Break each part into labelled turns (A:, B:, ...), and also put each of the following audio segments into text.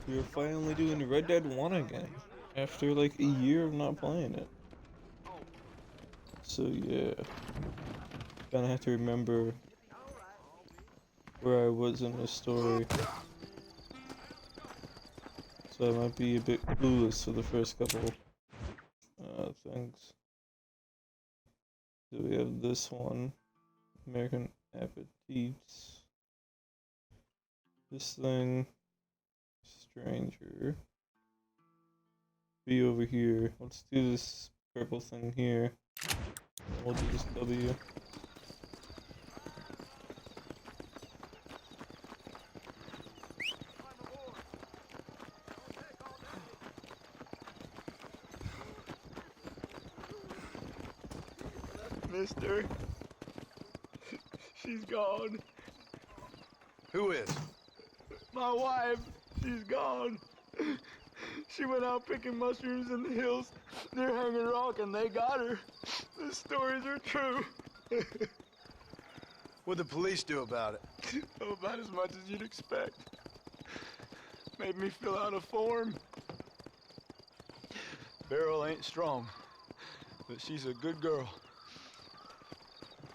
A: We're finally doing Red Dead 1 again. After like a year of not playing it. So yeah. Gonna have to remember where I was in the story. So I might be a bit clueless for the first couple things. So we have this one. American Appetites. This thing. Stranger. Be over here. Let's do this purple thing here. We'll do this W.
B: Mister, she's gone.
C: Who is?
B: My wife, she's gone. She went out picking mushrooms in the hills near Hanging Rock and they got her. The stories are true.
C: What'd the police do about it?
B: Oh, about as much as you'd expect. Made me fill out a form. Beryl ain't strong, but she's a good girl.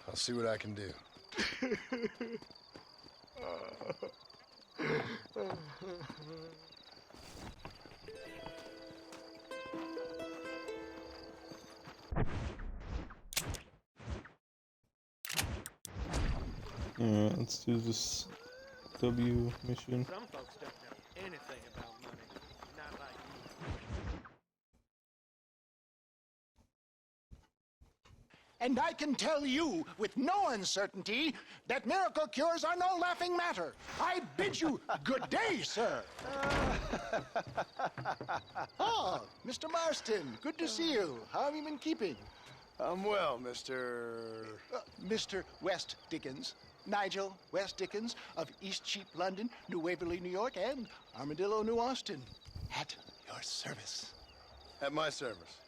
C: I'll see what I can do.
A: Yeah, let's do this W mission.
D: Some folks don't know anything about money. Not like you.
E: And I can tell you with no uncertainty that miracle cures are no laughing matter. I bid you good day, sir. Oh, Mr. Marston, good to see you. How have you been keeping?
C: I'm well, Mr.
E: Mr. West Dickens. Nigel West Dickens of East Cheap, London, New Waverly, New York, and Armadillo, New Austin. At your service.
C: At my service.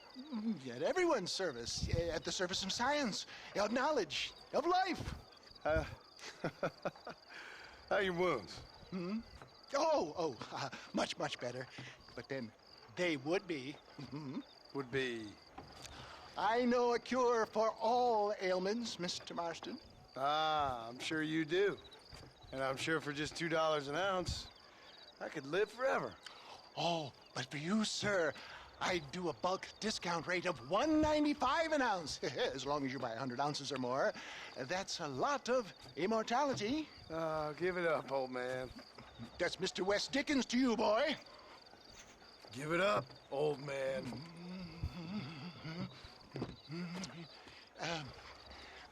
E: At everyone's service. At the service of science, of knowledge, of life.
C: How are your wounds?
E: Much, much better. But then they would be.
C: Would be...
E: I know a cure for all ailments, Mr. Marston.
C: Ah, I'm sure you do. And I'm sure for just $2 an ounce, I could live forever.
E: Oh, but for you, sir, I'd do a bulk discount rate of $1.95 an ounce. As long as you buy 100 ounces or more. That's a lot of immortality.
C: Give it up, old man.
E: That's Mr. West Dickens to you, boy.
C: Give it up, old man.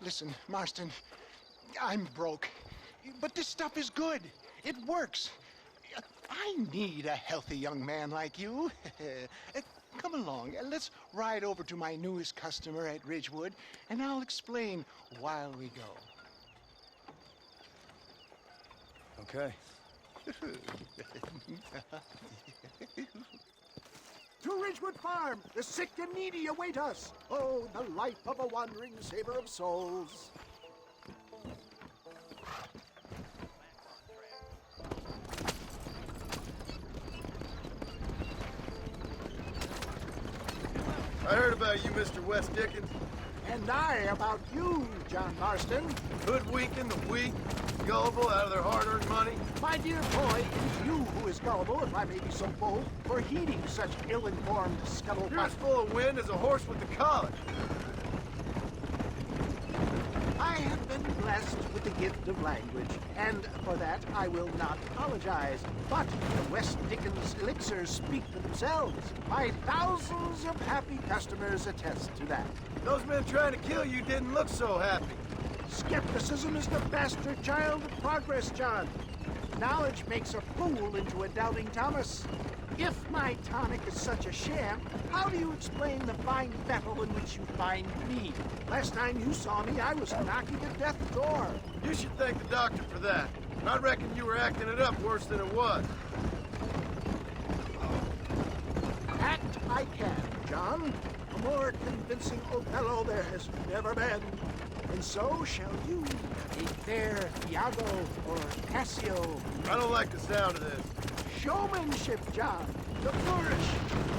E: Listen, Marston, I'm broke, but this stuff is good. It works. I need a healthy young man like you. Come along, let's ride over to my newest customer at Ridgewood, and I'll explain while we go.
C: Okay.
F: To Ridgewood Farm, the sick and needy await us. Oh, the life of a wandering saver of souls.
C: I heard about you, Mr. West Dickens.
F: And I about you, John Marston.
C: Hoodwinking the weak, gullible out of their hard-earned money.
F: My dear boy, it is you who is gullible, if I may be so bold, for heeding such ill-informed scuttlebutt.
C: You're as full of wind as a horse with the college.
F: I have been blessed with the gift of language, and for that I will not apologize. But the West Dickens elixirs speak for themselves. My thousands of happy customers attest to that.
C: Those men trying to kill you didn't look so happy.
F: Skepticism is the bastard child of progress, John. Knowledge makes a fool into a doubting Thomas. If my tonic is such a sham, how do you explain the fine fettle in which you find me? Last time you saw me, I was knocking at death's door.
C: You should thank the doctor for that. I reckon you were acting it up worse than it was.
F: Act I can, John. A more convincing Othello there has never been. And so shall you, a fair Iago or Cassio.
C: I don't like the sound of this.
F: showmanship, John. The flourish.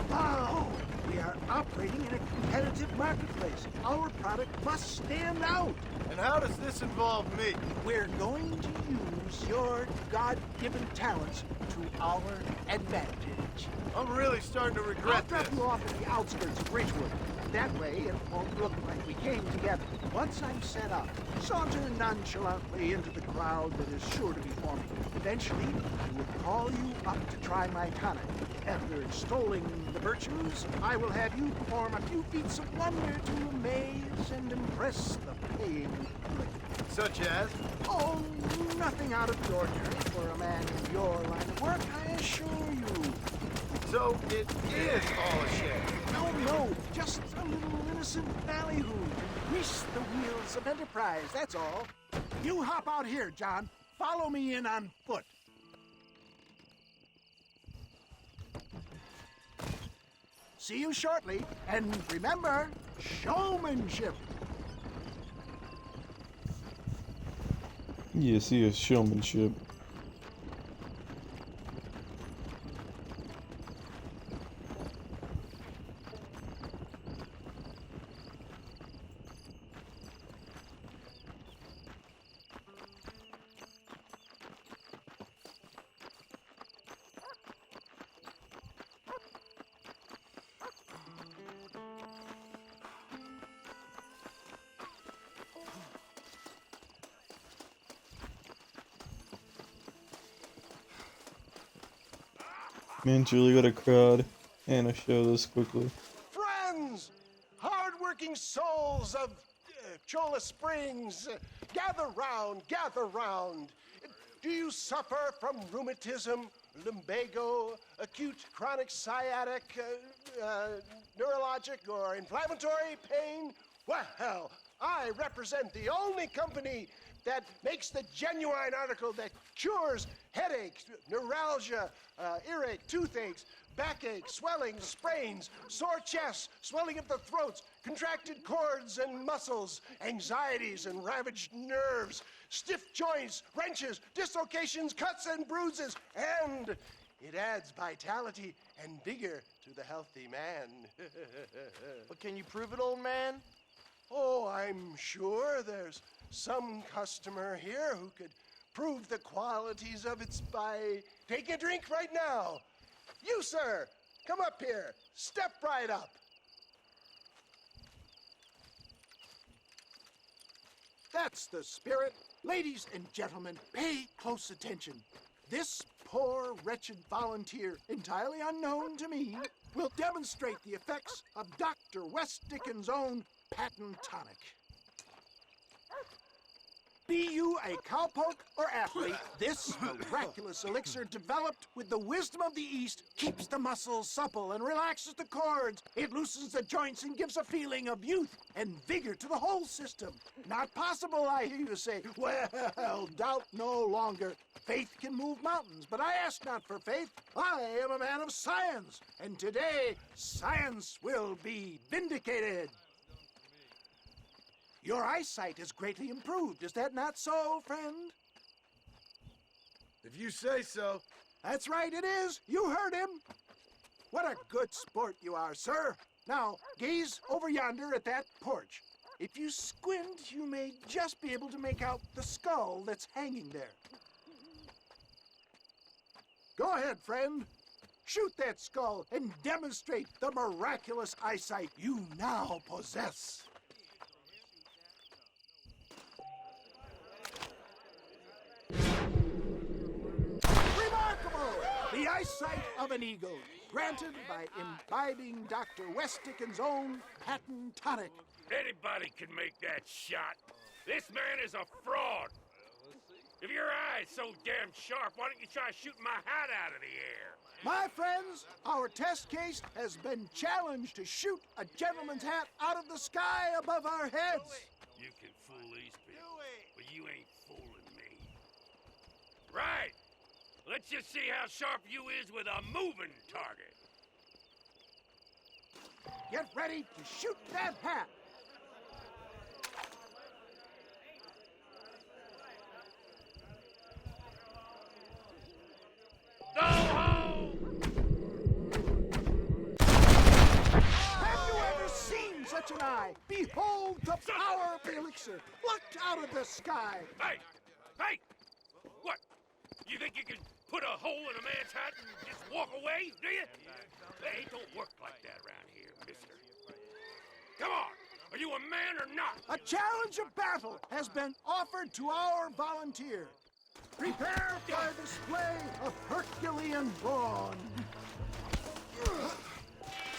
F: Wow. We are operating in a competitive marketplace. Our product must stand out.
C: And how does this involve me?
F: We're going to use your God-given talents to our advantage.
C: I'm really starting to
F: I'll
C: regret
F: drop
C: this.
F: you off at the outskirts of Ridgewood. That way, it won't look like we came together. Once I'm set up, saunter nonchalantly into the crowd that is sure to be forming. Eventually, I will call you up to try my tonic. After extolling the virtues, I will have you perform a few feats of wonder to amaze and impress the paying public.
C: Such as?
F: Oh, nothing out of the ordinary for a man in your line of work, I assure you.
C: So it is all a sham.
F: No, just a little innocent ballyhoo to grease the wheels of enterprise, that's all. You hop out here, John. Follow me in on foot. See you shortly, and remember, showmanship.
A: Yeah, see a showmanship. Man, Julie got a crowd and a show this quickly.
E: Friends, hard-working souls of Cholla Springs, gather round, gather round. Do you suffer from rheumatism, lumbago, acute chronic sciatic, neurologic, or inflammatory pain? Well, I represent the only company that makes the genuine article that cures headaches, neuralgia, earache, toothaches, backache, swelling, sprains, sore chests, swelling of the throats, contracted cords and muscles, anxieties and ravaged nerves, stiff joints, wrenches, dislocations, cuts and bruises, and it adds vitality and vigor to the healthy man.
D: But can you prove it, old man?
E: Oh, I'm sure there's some customer here who could prove the qualities of it by taking a drink right now. You, sir, come up here. Step right up.
F: That's the spirit. Ladies and gentlemen, pay close attention. This poor, wretched volunteer, entirely unknown to me, will demonstrate the effects of Dr. West Dickens' own patent tonic. Be you a cowpoke or athlete, this miraculous elixir developed with the wisdom of the East keeps the muscles supple and relaxes the cords. It loosens the joints and gives a feeling of youth and vigor to the whole system. Not possible, I hear you say. Well, doubt no longer. Faith can move mountains, but I ask not for faith. I am a man of science, and today science will be vindicated. Your eyesight is greatly improved. Is that not so, friend?
C: If you say so.
F: That's right, it is. You heard him. What a good sport you are, sir. Now, gaze over yonder at that porch. If you squint, you may just be able to make out the skull that's hanging there. Go ahead, friend. Shoot that skull and demonstrate the miraculous eyesight you now possess. Remarkable! The eyesight of an eagle, granted by imbibing Dr. West Dickens' own patent tonic.
G: Anybody can make that shot. This man is a fraud. If your eye's so damn sharp, why don't you try shooting my hat out of the air?
F: My friends, our test case has been challenged to shoot a gentleman's hat out of the sky above our heads.
G: You can fool these people, but you ain't fooling me. Right. Let's just see how sharp you is with a moving target.
F: Get ready to shoot that hat.
G: Go home!
F: sky! Behold the power of the elixir! Plucked out of the sky!
G: Hey! Hey! What? You think you can put a hole in a man's hat and just walk away, do you? Hey, it don't work like that around here, mister. Come on! Are you a man or not?
F: A challenge of battle has been offered to our volunteer. Prepare for a display of Herculean brawn.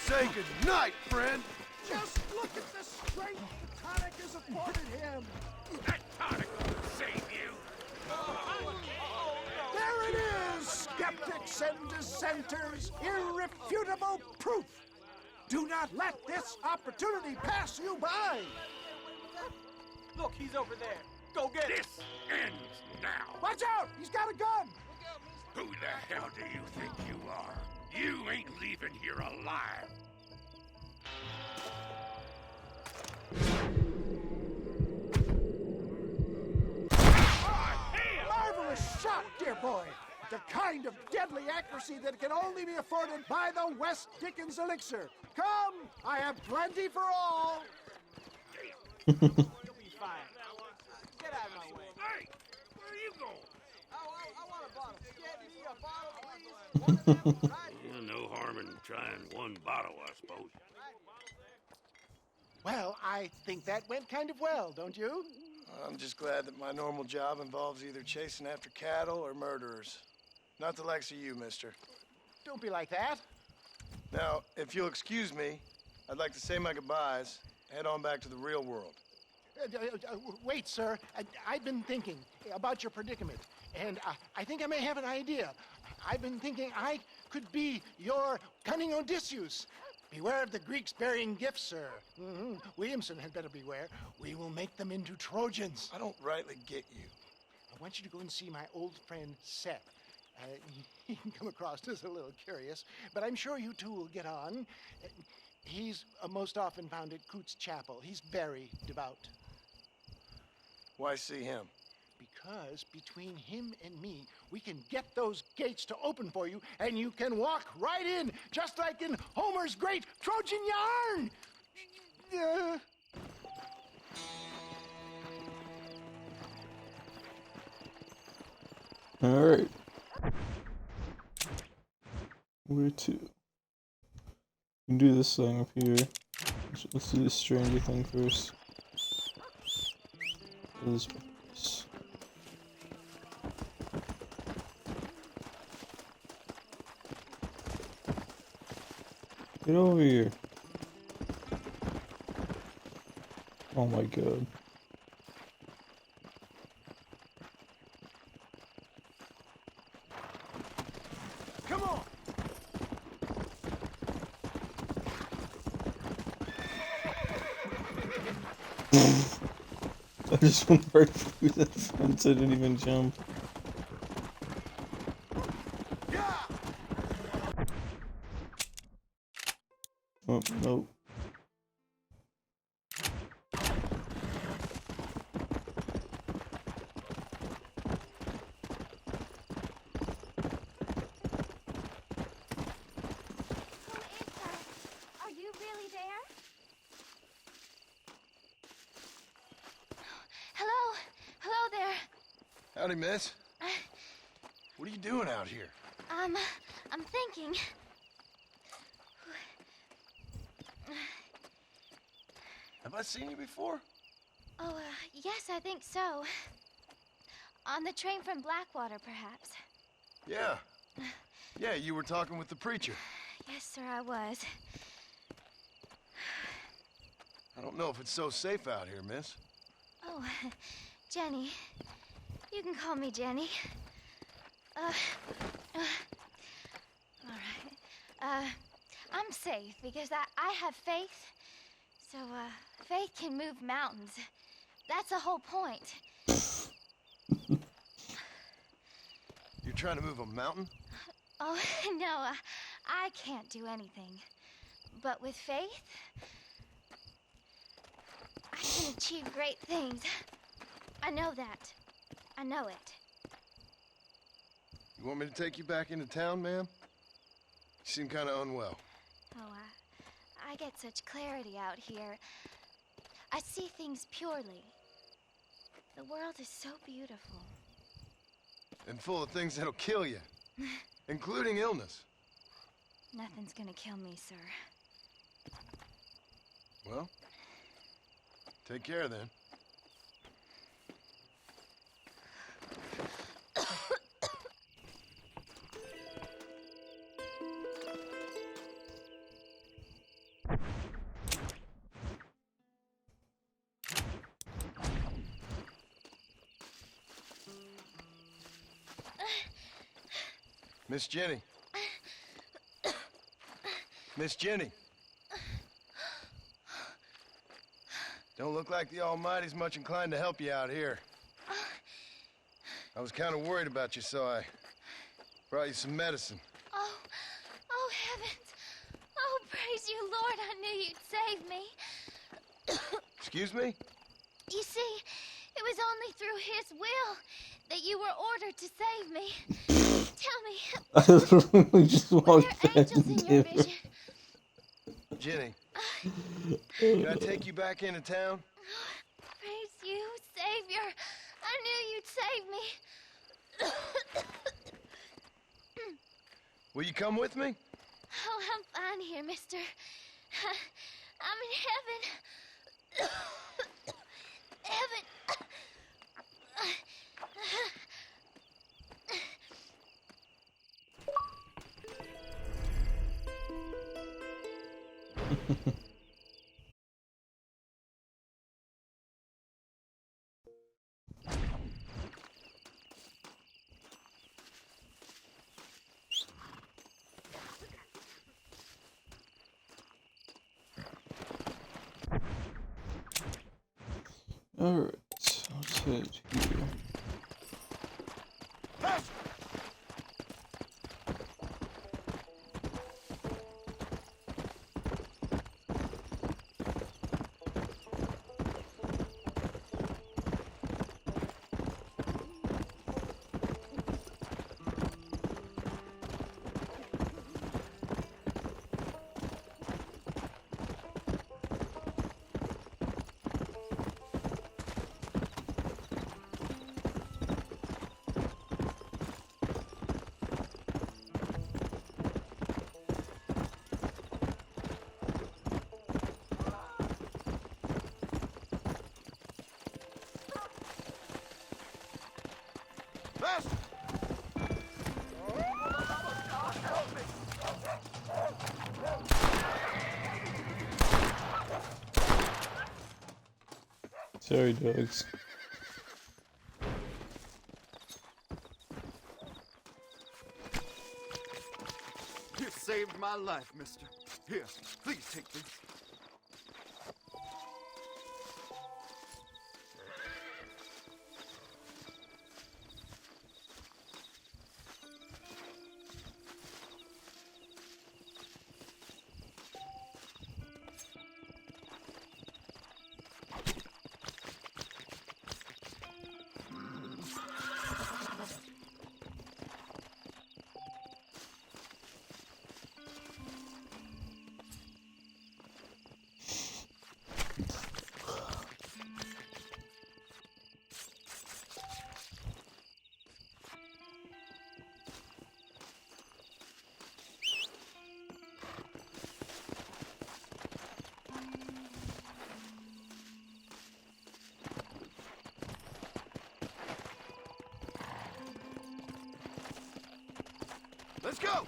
C: Say goodnight, friend.
F: Just look at the strength the tonic has afforded him.
G: That tonic will save you.
F: There it is, skeptics and dissenters. Irrefutable proof. Do not let this opportunity pass you by.
B: Look, he's over there. Go get him.
G: This ends now.
F: Watch out! He's got a gun!
G: Who the hell do you think you are? You ain't leaving here alive.
F: Marvelous shot, dear boy. The kind of deadly accuracy that can only be afforded by the West Dickens elixir. Come, I have plenty for all.
B: You'll be fine. Get out of my way.
G: Hey, where are you going?
B: I want a bottle. Get me a bottle, please. One of them, right?
G: Yeah, no harm in trying one bottle, I suppose.
E: Well, I think that went kind of well, don't you?
C: I'm just glad that my normal job involves either chasing after cattle or murderers. Not the likes of you, mister.
E: Don't be like that.
C: Now, if you'll excuse me, I'd like to say my goodbyes, head on back to the real world.
E: Wait, sir. I've been thinking about your predicament, and I think I may have an idea. I've been thinking I could be your cunning Odysseus. Beware of the Greeks bearing gifts, sir. Williamson had better beware. We will make them into Trojans.
C: I don't rightly get you.
E: I want you to go and see my old friend Seth. He can come across as a little curious, but I'm sure you two will get on. He's most often found at Coots Chapel. He's very devout.
C: Why see him?
E: Because between him and me, we can get those gates to open for you, and you can walk right in, just like in Homer's great Trojan yarn!
A: Alright. Where to? We can do this thing up here. Let's do this stranger thing first. This way. Get over here. Oh my god.
F: Come on!
A: I just went right through that fence, I didn't even jump. Oh, nope.
H: Are you really there? Hello? Hello there.
C: Howdy, miss. What are you doing out here?
H: I'm thinking.
C: Have I seen you before?
H: Oh, yes, I think so. On the train from Blackwater, perhaps.
C: Yeah. Yeah, you were talking with the preacher.
H: Yes, sir, I was.
C: I don't know if it's so safe out here, miss.
H: Oh, Jenny. You can call me Jenny. All right. I'm safe because I have faith. So, faith can move mountains. That's the whole point.
C: You're trying to move a mountain?
H: Oh, no, I can't do anything. But with faith, I can achieve great things. I know that. I know it.
C: You want me to take you back into town, ma'am? You seem kind of unwell.
H: Oh, I get such clarity out here. I see things purely. The world is so beautiful.
C: And full of things that'll kill you, including illness.
H: Nothing's gonna kill me, sir.
C: Well, take care then. Miss Jenny. Miss Jenny. Don't look like the Almighty's much inclined to help you out here. I was kind of worried about you, so I brought you some medicine.
H: Oh heavens. Oh, praise you, Lord. I knew you'd save me.
C: Excuse me?
H: You see, it was only through his will that you were ordered to save me. Tell me,
A: We just
H: were
A: walked
H: there
A: past
H: angels in your
A: him.
H: vision?
C: Jenny, can I take you back into town?
H: Praise you, Savior. I knew you'd save me.
C: Will you come with me?
H: Oh, I'm fine here, mister. I'm in heaven. Heaven.
A: Alright, let's head here. Sorry, dogs.
B: You saved my life, mister. Here, please take this. Let's go!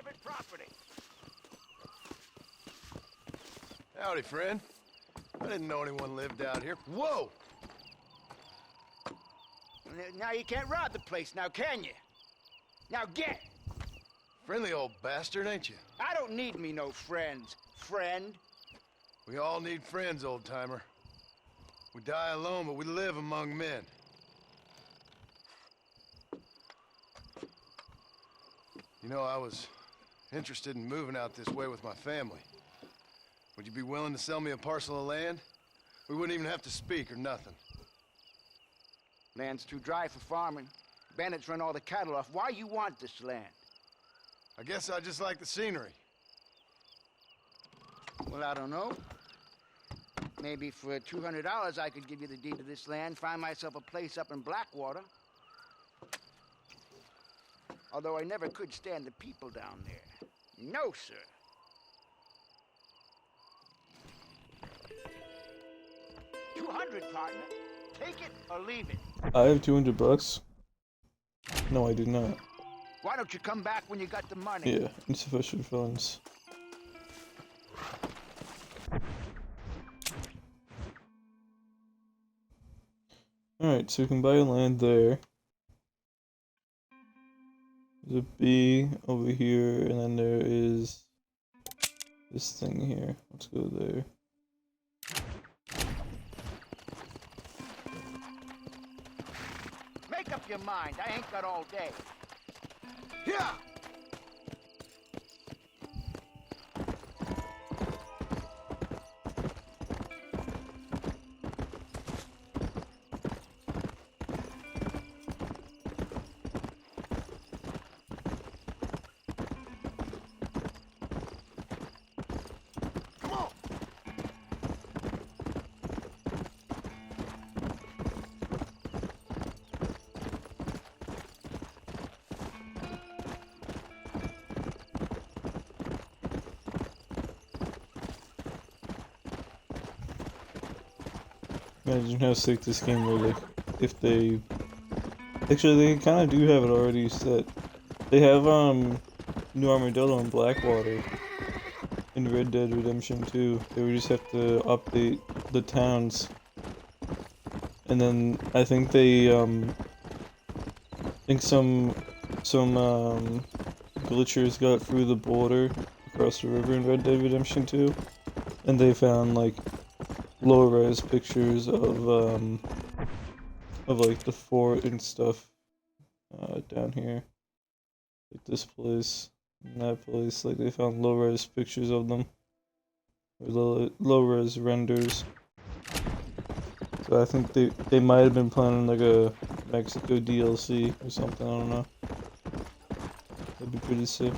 B: private property.
C: Howdy, friend. I didn't know anyone lived out here. Whoa!
B: Now you can't rob the place now, can you? Now get!
C: Friendly old bastard, ain't you?
B: I don't need me no friends, friend.
C: We all need friends, old-timer. We die alone, but we live among men. You know, I was interested in moving out this way with my family. Would you be willing to sell me a parcel of land? We wouldn't even have to speak or nothing.
B: Land's too dry for farming. Bandits run all the cattle off. Why you want this land?
C: I guess I just like the scenery.
B: Well, I don't know. Maybe for $200 I could give you the deed to this land, find myself a place up in Blackwater. Although I never could stand the people down there. No, sir. $200, partner. Take it or leave it.
A: I have $200. No, I do not.
B: Why don't you come back when you got the money?
A: Yeah, insufficient funds. Alright, so we can buy land there. There's a B over here, and then there is this thing here. Let's go there.
B: Make up your mind. I ain't got all day.
C: Yeah! Come on!
A: Imagine how sick this game would look if they... Actually, they kind of do have it already set. They have, New Armadillo and Blackwater in Red Dead Redemption 2. They would just have to update the towns. And then, I think they, I think some glitchers got through the border across the river in Red Dead Redemption 2. And they found, like, low-res pictures of like the fort and stuff down here, like this place and that place. Like they found low-res pictures of them, or low-res renders. So I think they might have been planning like a Mexico DLC or something. I don't know. That'd be pretty sick.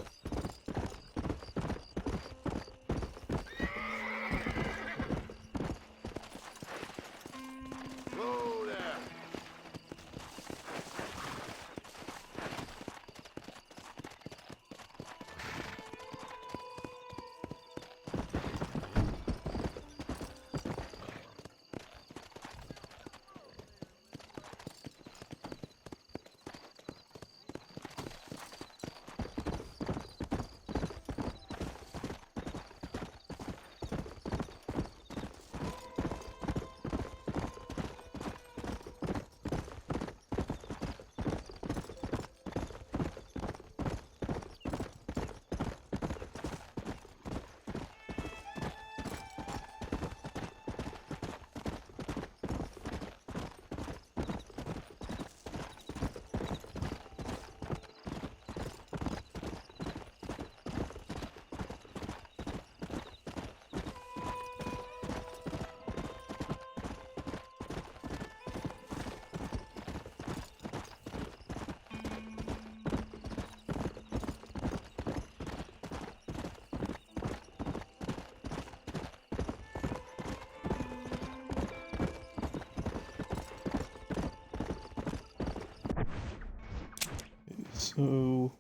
A: So,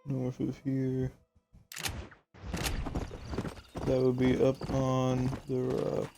A: north of here, that would be up on the rock.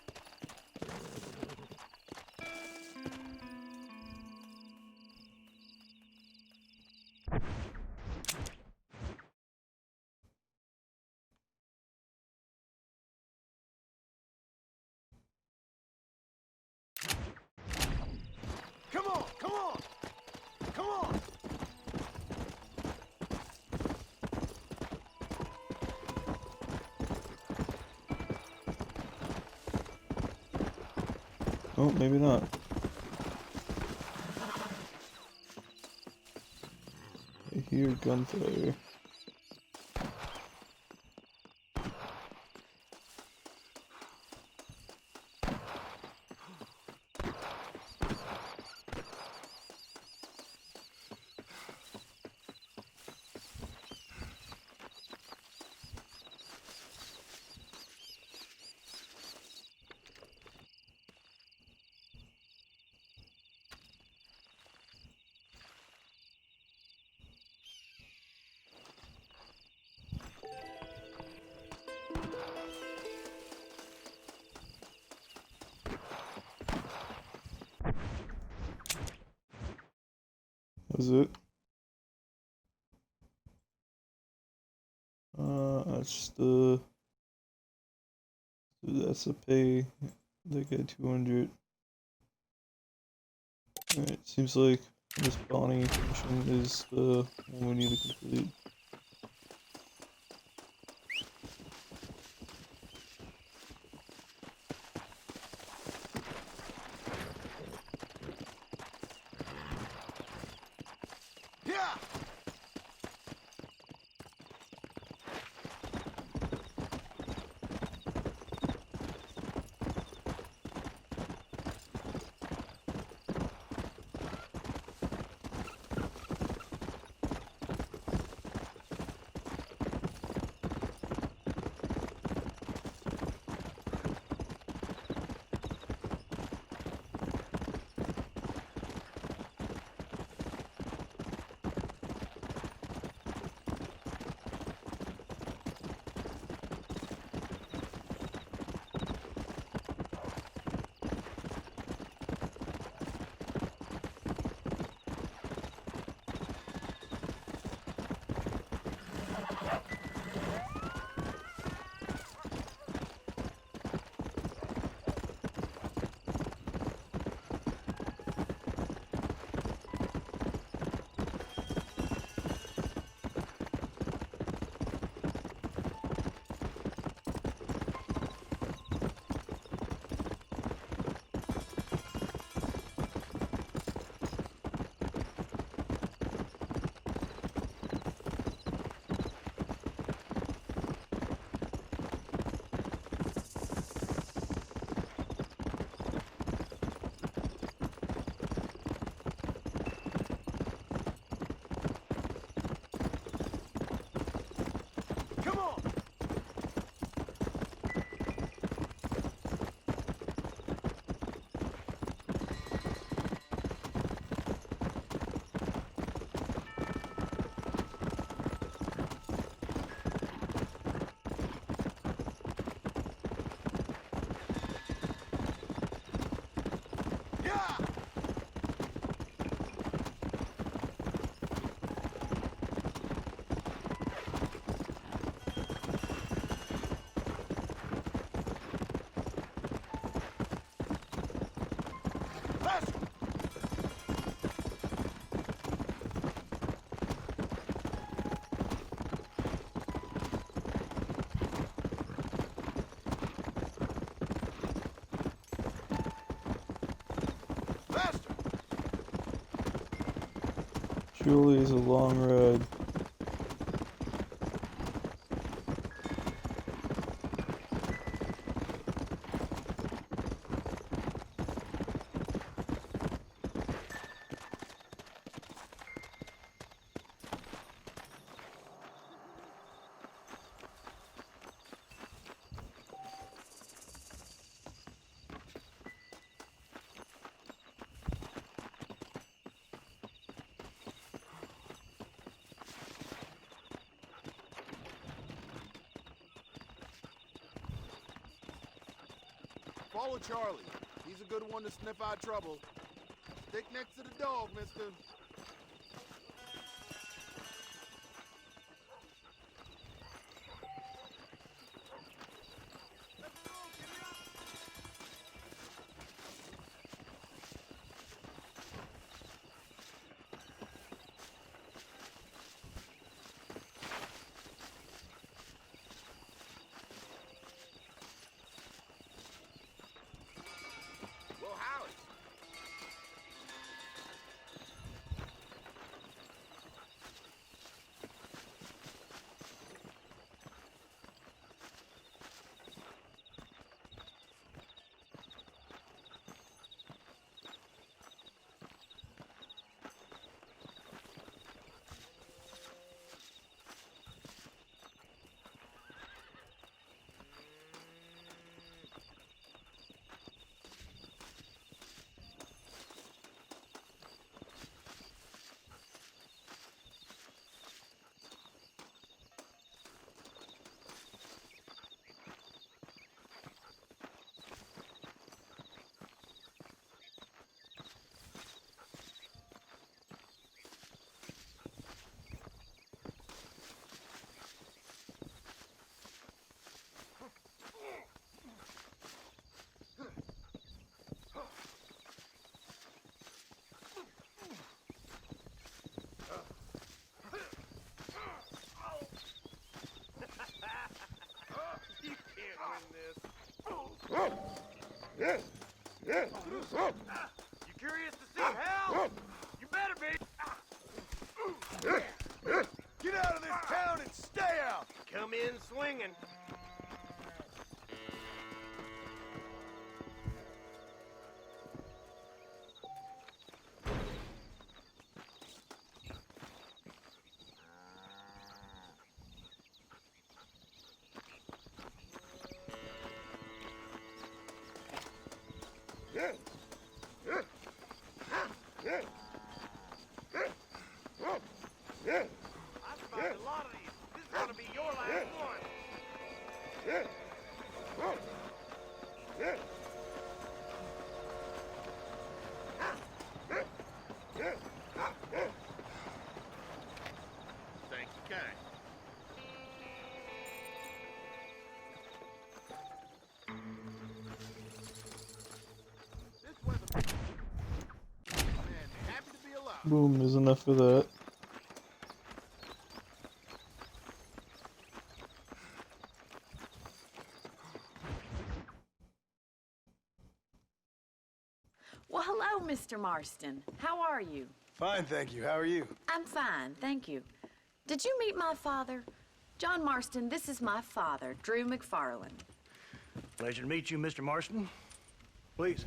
A: Oh, maybe not. I hear gunfire. Was it? That's the pay. They get 200. Alright, seems like this bounty mission is the one we need to complete.
C: Yeah! Come on! Yeah! Faster! Faster!
A: Surely is a long ride.
I: Follow Charlie. He's a good one to sniff out trouble. Stick next to the dog, mister.
G: Well, how
D: You curious to see how? You better be.
C: Get out of this town and stay out!
D: Come in swinging. I've survived a lot of these. This is gonna be your last one. Thank you, kind.
I: This weather. Man, happy to be alive.
A: Boom, there's enough of that.
J: Well, hello, Mr. Marston. How are you?
C: Fine, thank you. How are you?
J: I'm fine, thank you. Did you meet my father? John Marston, this is my father, Drew McFarland.
K: Pleasure to meet you, Mr. Marston. Please.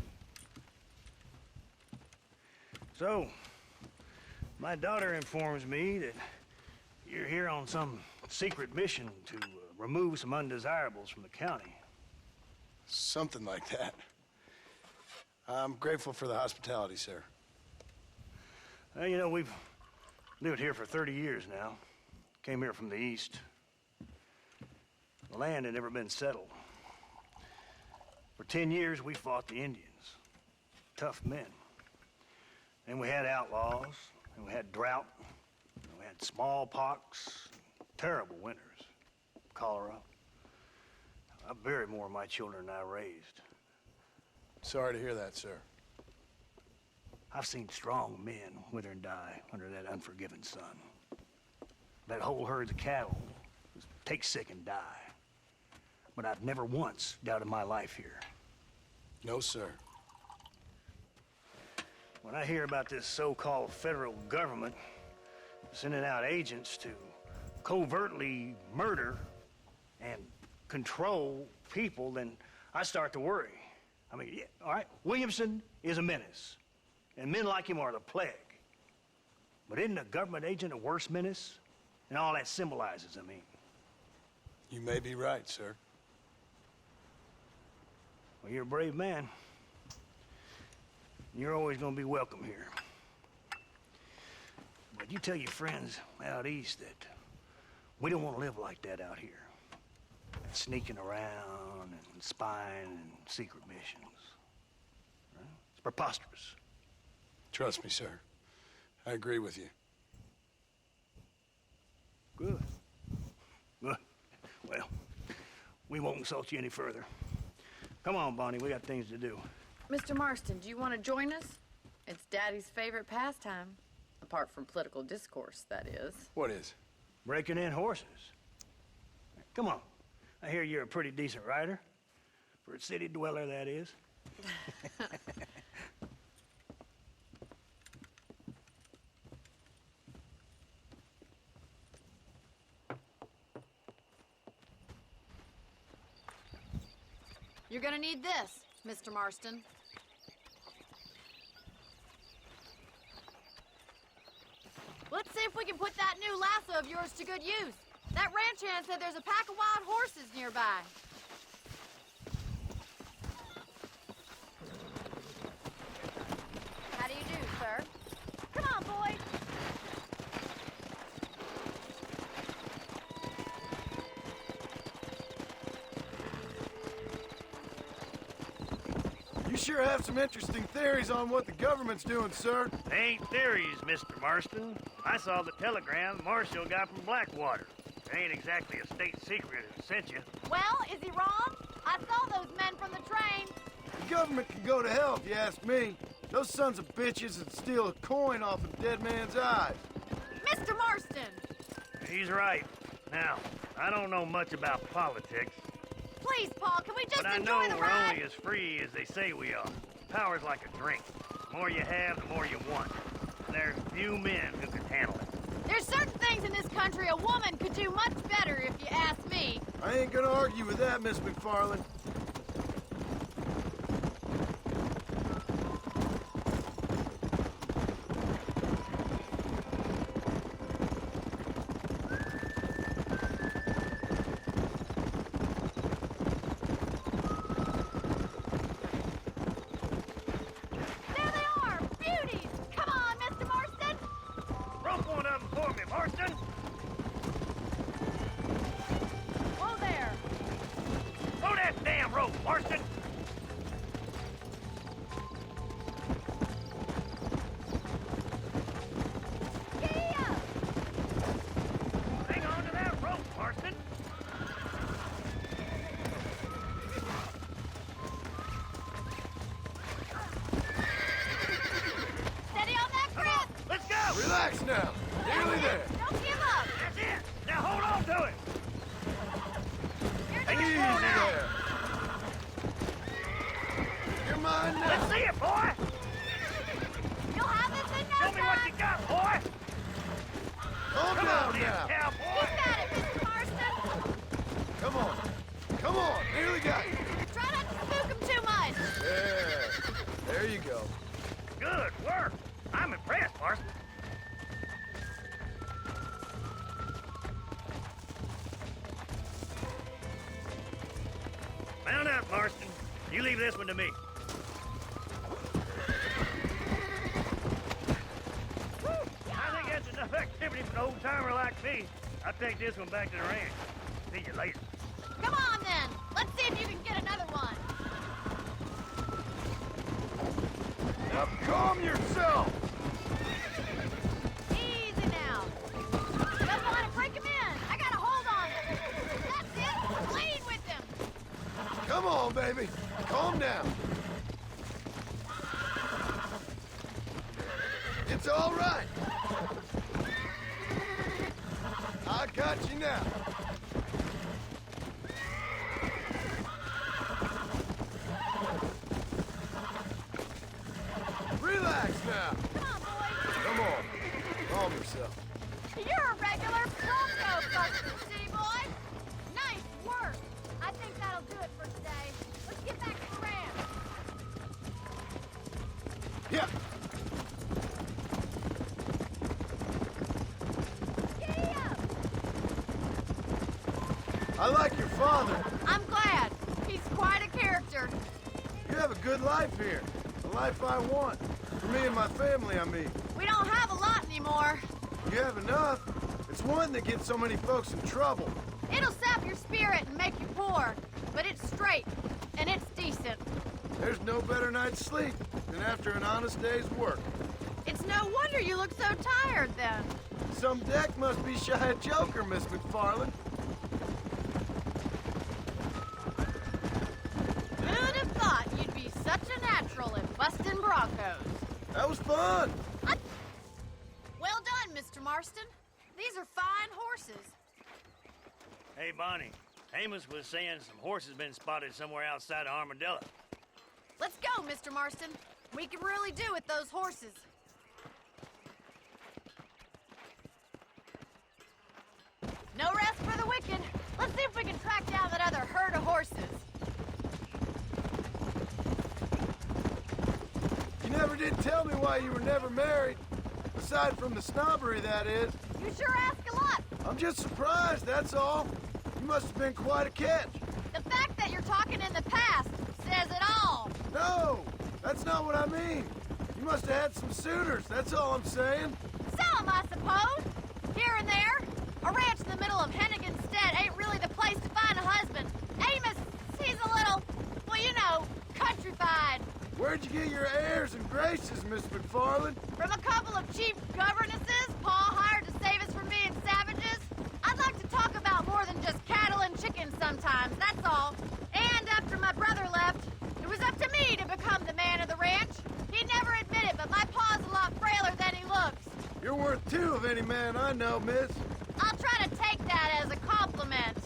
K: So, my daughter informs me that you're here on some secret mission to remove some undesirables from the county.
C: Something like that. I'm grateful for the hospitality, sir.
K: Well, you know, we've lived here for 30 years now. Came here from the east. The land had never been settled. For 10 years, we fought the Indians. Tough men. And we had outlaws, and we had drought, and we had smallpox, terrible winters, cholera. I buried more of my children than I raised.
C: Sorry to hear that, sir.
K: I've seen strong men wither and die under that unforgiving sun. That whole herds of cattle just take sick and die. But I've never once doubted my life here.
C: No, sir.
K: When I hear about this so-called federal government sending out agents to covertly murder and control people, then I start to worry. I mean, yeah, all right, Williamson is a menace, and men like him are the plague. But isn't a government agent a worse menace? And all that symbolizes, I mean.
C: You may be right, sir.
K: Well, you're a brave man. You're always gonna be welcome here. But you tell your friends out east that we don't want to live like that out here. Sneaking around and spying and secret missions. Right? It's preposterous.
C: Trust me, sir. I agree with you.
K: Good. Good. Well, we won't insult you any further. Come on, Bonnie, we got things to do.
J: Mr. Marston, do you want to join us? It's Daddy's favorite pastime. Apart from political discourse, that is.
C: What is?
K: Breaking in horses. Come on. I hear you're a pretty decent rider. For a city dweller, that is.
J: You're gonna need this, Mr. Marston. Let's see if we can put that new lasso of yours to good use. That ranch hand said there's a pack of wild horses nearby. How do you do, sir? Come on, boys.
C: You sure have some interesting theories on what the government's doing, sir.
K: They ain't theories, Mr. Marston. I saw the telegram the Marshal got from Blackwater. It ain't exactly a state secret who sent you.
H: Well, is he wrong? I saw those men from the train.
C: The government can go to hell if you ask me. Those sons of bitches would steal a coin off a dead man's eyes.
H: Mr. Marston!
K: He's right. Now, I don't know much about politics,
H: Please, Paul, can we just
K: but I
H: enjoy
K: know
H: the
K: we're
H: ride?
K: only as free as they say we are. Power's like a drink. The more you have, the more you want. And there's few men who can handle it.
J: There's certain things in this country a woman could do much better, if you ask me.
C: I ain't gonna argue with that, Miss McFarland.
J: There they are! Beauties! Come on, Mr. Marston!
K: Rope one of them for me, Marston!
J: Whoa there!
K: Throw that damn rope, Marston!
J: Giddy up!
K: Hang on to that rope, Marston!
J: Steady on that grip!
K: Let's go!
C: Relax now. Nearly there.
J: Don't give up!
K: That's it! Now hold on to it!
J: You're
K: Take
J: doing
K: it
C: Easy
K: slow now!
C: there. You're mine
K: Let's
C: now.
K: see it, boy!
J: You'll have this in no
K: Show me what
J: time!
K: you got, boy!
C: Calm
K: Come
C: down
K: on, then,
C: now.
K: cowboy!
J: Keep at it, Mr. Marston!
C: Come on. Come on. Nearly got you.
J: Try not to spook him too much!
C: There. There you go.
K: Good work! I'm impressed, Marston. Mount out, Marston. You leave this one to me. I think that's enough activity for an old-timer like me. I'll take this one back to the ranch. See you later.
J: Come on, then! Let's see if you can get another one!
C: Now calm yourself.
J: Easy now! Don't want to break him in! I got a hold on him! That's it! Lean with him!
C: Come on, baby. Calm down. It's all right. I got you now. Relax now.
J: Come on, boys!
C: Come on. Calm yourself.
J: You're a regular Bronco buster, city boy! Nice work! I think that'll do it for today. Let's get back to the ranch.
C: Yeah.
J: Giddy up!
C: I like your father.
J: I'm glad. He's quite a character.
C: You have a good life here. The life I want. For me and my family, I mean.
J: We don't have a lot anymore.
C: You have enough. It's one that gets so many folks in trouble.
J: It'll sap your spirit and make you poor, but it's straight, and it's decent.
C: There's no better night's sleep than after an honest day's work.
J: It's no wonder you look so tired, then.
C: Some deck must be shy of Joker, Miss McFarland.
J: Who'd have thought you'd be such a natural at busting Broncos?
C: That was fun.
J: Well done, Mr. Marston. These are fine horses.
K: Hey, Bonnie. Amos was saying some horses been spotted somewhere outside of Armadillo.
J: Let's go, Mr. Marston. We can really do with those horses. No rest for the wicked. Let's see if we can track down that other herd of horses.
C: You never did tell me why you were never married. Aside from the snobbery, that is.
J: You sure ask a lot.
C: I'm just surprised, that's all. You must have been quite a catch.
J: The fact that you're talking in the past says it all.
C: No, that's not what I mean. You must have had some suitors, that's all I'm saying.
J: Some, I suppose. Here and there. A ranch in the middle of Hennigan's Stead ain't really the place to find a husband. Amos, he's a little, well, you know, countrified.
C: Where'd you get your airs and graces, Miss McFarland?
J: From a couple of cheap governesses Pa hired to save us from being savages. I'd like to talk about more than just cattle and chickens sometimes, that's all. And after my brother left, it was up to me to become the man of the ranch. He'd never admit it, but my pa's a lot frailer than he looks.
C: You're worth two of any man I know, miss.
J: I'll try to take that as a compliment.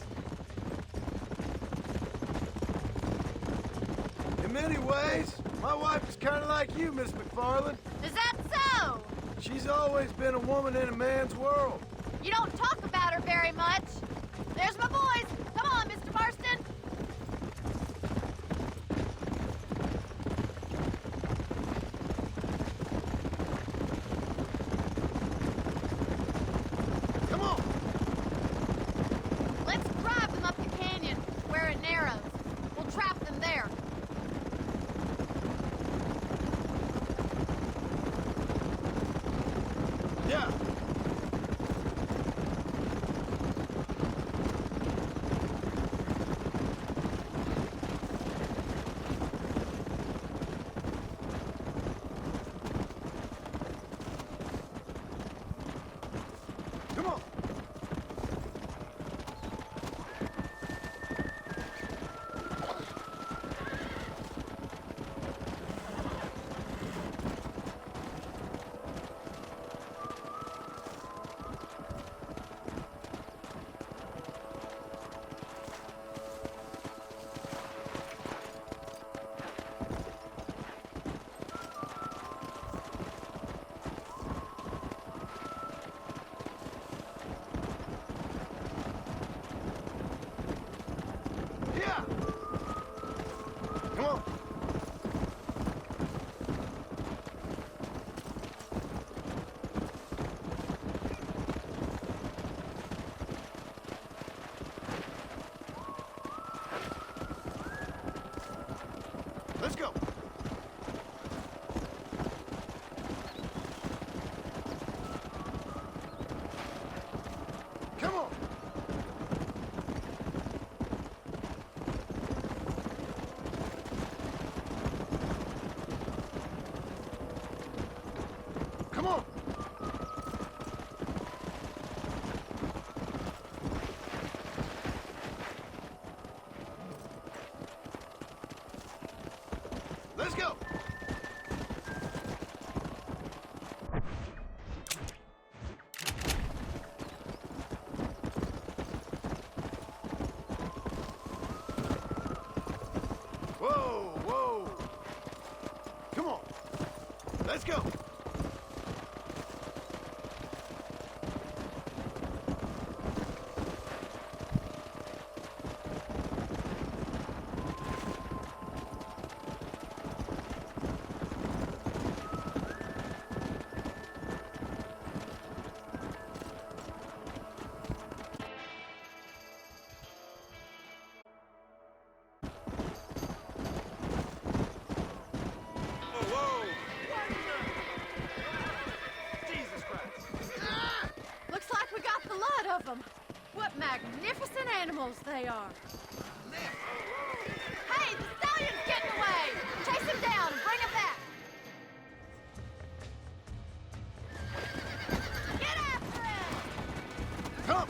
C: In many ways, My wife is kind of like you, Miss McFarland.
J: Is that so?
C: She's always been a woman in a man's world.
J: You don't talk about her very much. There's my boys. Come on, Mr. Marston.
C: Come on!
J: Let's drive them up the canyon, where it narrows. We'll trap them there.
C: Yeah. Come on. Yeah. Come on. Let's go. Come on. Come on. Let's go. Whoa, whoa. Come on. Let's go.
J: Looks like we got the lot of them. What magnificent animals they are. Hey, the stallion's getting away! Chase him down and bring him back! Get after him!
C: Come.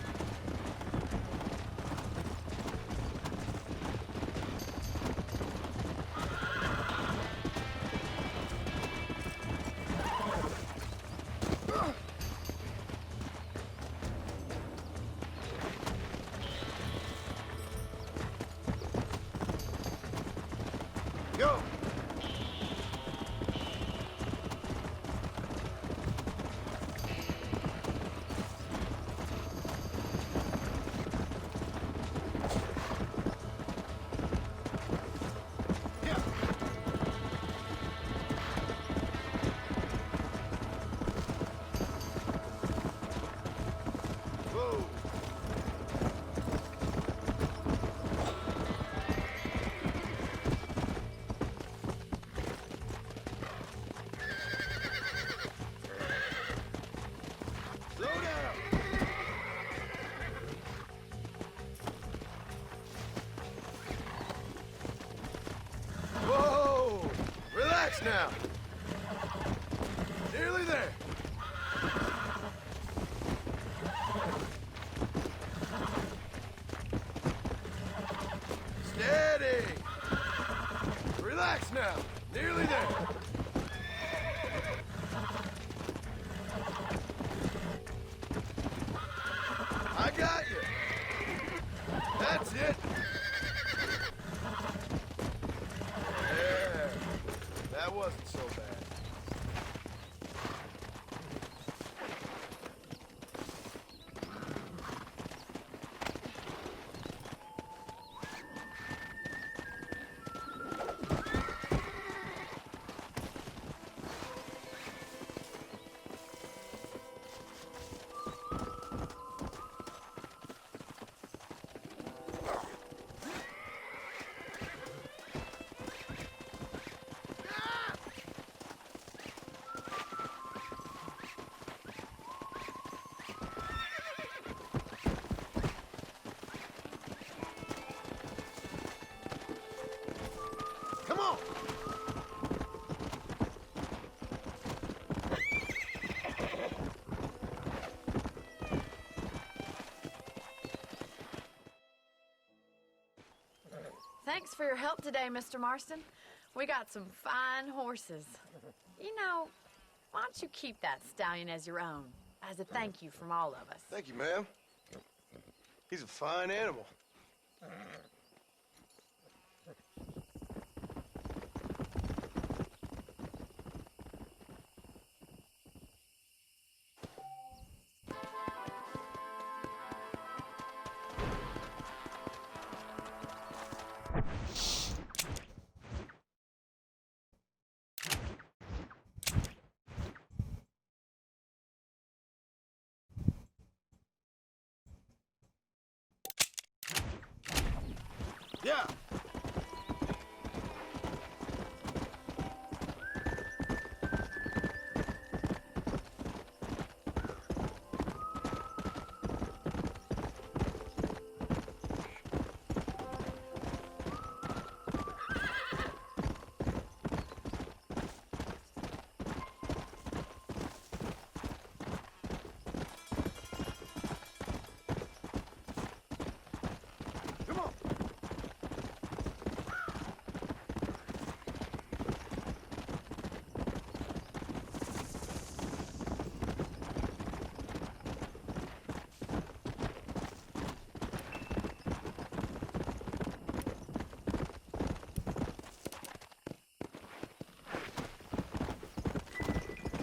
J: Thanks for your help today, Mr. Marston. We got some fine horses. You know, why don't you keep that stallion as your own, as a thank you from all of us?
C: Thank you, ma'am. He's a fine animal. Yeah.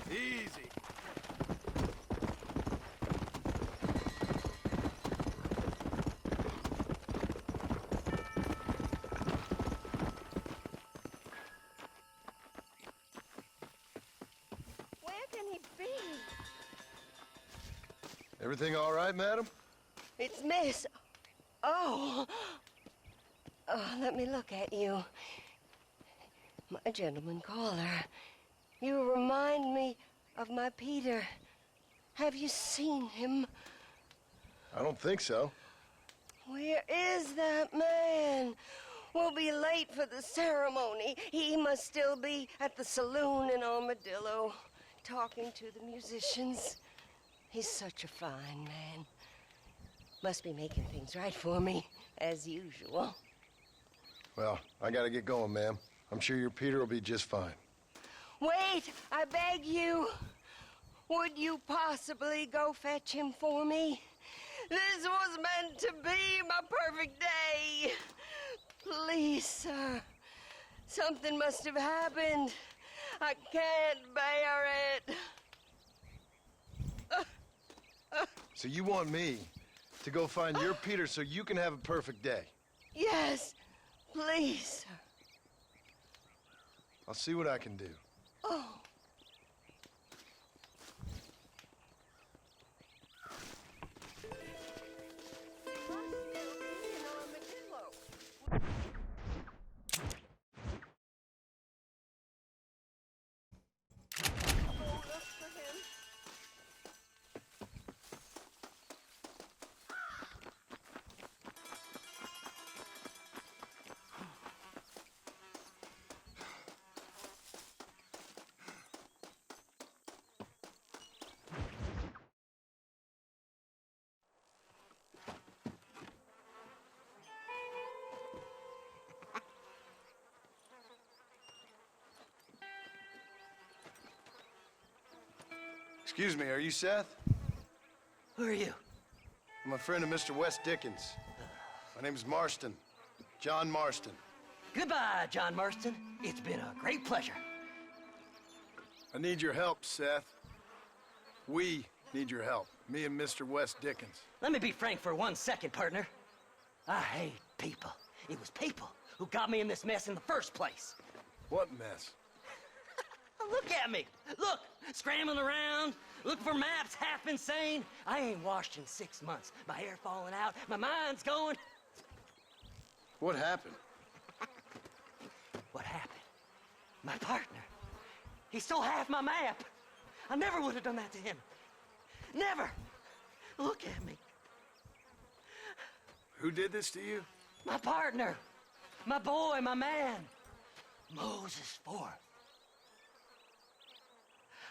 C: Easy.
L: Where can he be?
C: Everything all right, madam?
L: It's Miss. Oh. Oh, let me look at you. My gentleman caller. You remind me of my Peter. Have you seen him?
C: I don't think so.
L: Where is that man? We'll be late for the ceremony. He must still be at the saloon in Armadillo, talking to the musicians. He's such a fine man. Must be making things right for me, as usual.
C: Well, I gotta get going, ma'am. I'm sure your Peter will be just fine.
L: Wait, I beg you. Would you possibly go fetch him for me? This was meant to be my perfect day. Please, sir. Something must have happened. I can't bear it.
C: So you want me to go find your Peter so you can have a perfect day?
L: Yes, please, sir.
C: I'll see what I can do.
L: Oh.
C: Excuse me, are you Seth?
M: Who are you?
C: I'm a friend of Mr. West Dickens. My name is Marston. John Marston.
M: Goodbye, John Marston. It's been a great pleasure.
C: I need your help, Seth. We need your help. Me and Mr. West Dickens.
M: Let me be frank for 1 second, partner. I hate people. It was people who got me in this mess in the first place.
C: What mess?
M: Look at me. Look, scrambling around, looking for maps, half insane. I ain't washed in 6 months. My hair falling out, my mind's going.
C: What happened?
M: What happened? My partner. He stole half my map. I never would have done that to him. Never. Look at me.
C: Who did this to you?
M: My partner. My boy, my man. Moses Ford.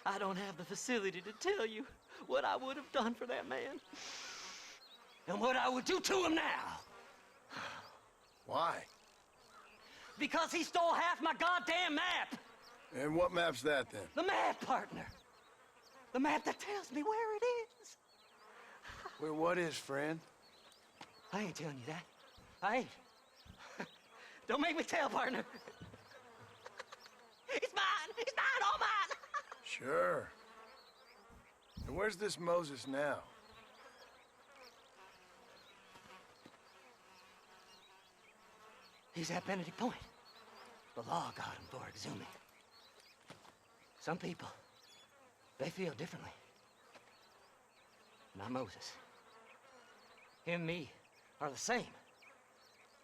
M: I don't have the facility to tell you what I would have done for that man. And what I would do to him now.
C: Why?
M: Because he stole half my goddamn map!
C: And what map's that, then?
M: The map, partner! The map that tells me where it is!
C: Where what is, friend?
M: I ain't telling you that. I ain't. Don't make me tell, partner. It's mine! It's mine! All mine!
C: Sure. And where's this Moses now?
M: He's at Benedict Point. The law got him for exhuming. Some people, they feel differently. Not Moses. Him and me are the same.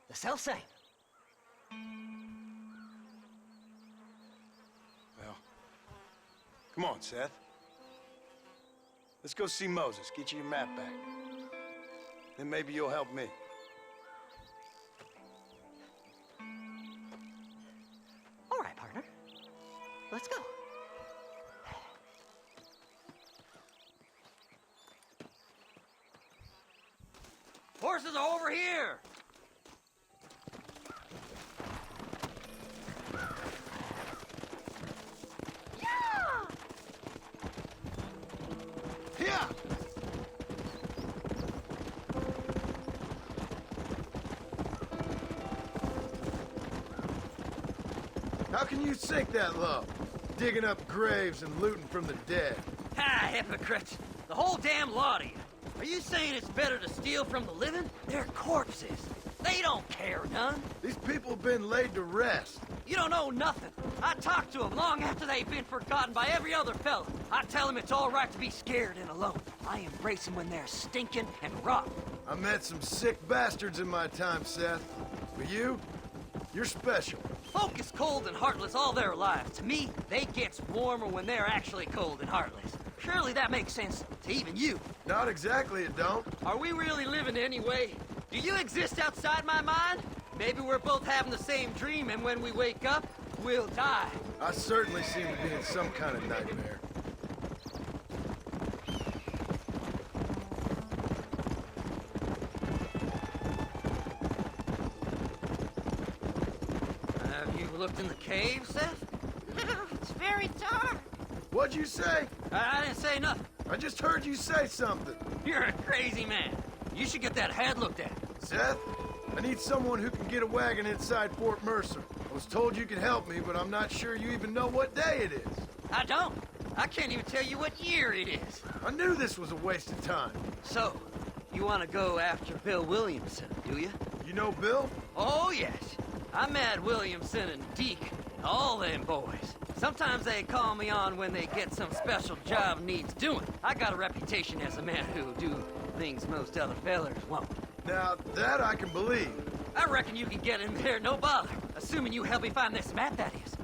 M: The self-same.
C: Well, come on, Seth. Let's go see Moses, get you your map back. Then maybe you'll help me.
M: All right, partner. Let's go. Horses are over here!
C: Yeah! How can you sink that low? Digging up graves and looting from the dead.
M: Ha, hypocrites! The whole damn lot of you. Are you saying it's better to steal from the living? They're corpses. They don't care none.
C: These people have been laid to rest.
M: You don't know nothing. I talked to them long after they've been forgotten by every other fella. I tell them it's all right to be scared and alone. I embrace them when they're stinking and rotten.
C: I met some sick bastards in my time, Seth. But you're special.
M: Folk is cold and heartless all their lives. To me, they gets warmer when they're actually cold and heartless. Surely that makes sense to even you.
C: Not exactly, it don't.
M: Are we really living anyway? Do you exist outside my mind? Maybe we're both having the same dream, and when we wake up, we'll die.
C: I certainly seem to be in some kind of nightmare.
M: Have you looked in the cave, Seth?
J: It's very dark.
C: What'd you say?
M: I didn't say nothing.
C: I just heard you say something.
M: You're a crazy man. You should get that head looked at.
C: Seth, I need someone who can get a wagon inside Fort Mercer. I was told you could help me, but I'm not sure you even know what day it is.
M: I don't. I can't even tell you what year it is.
C: I knew this was a waste of time.
M: So, you want to go after Bill Williamson, do you?
C: You know Bill?
M: Oh, yes. I met Williamson and Deke, all them boys. Sometimes they call me on when they get some special job needs doing. I got a reputation as a man who'll do things most other fellers won't.
C: Now, that I can believe.
M: I reckon you can get in there, no bother. Assuming you help me find this map, that is.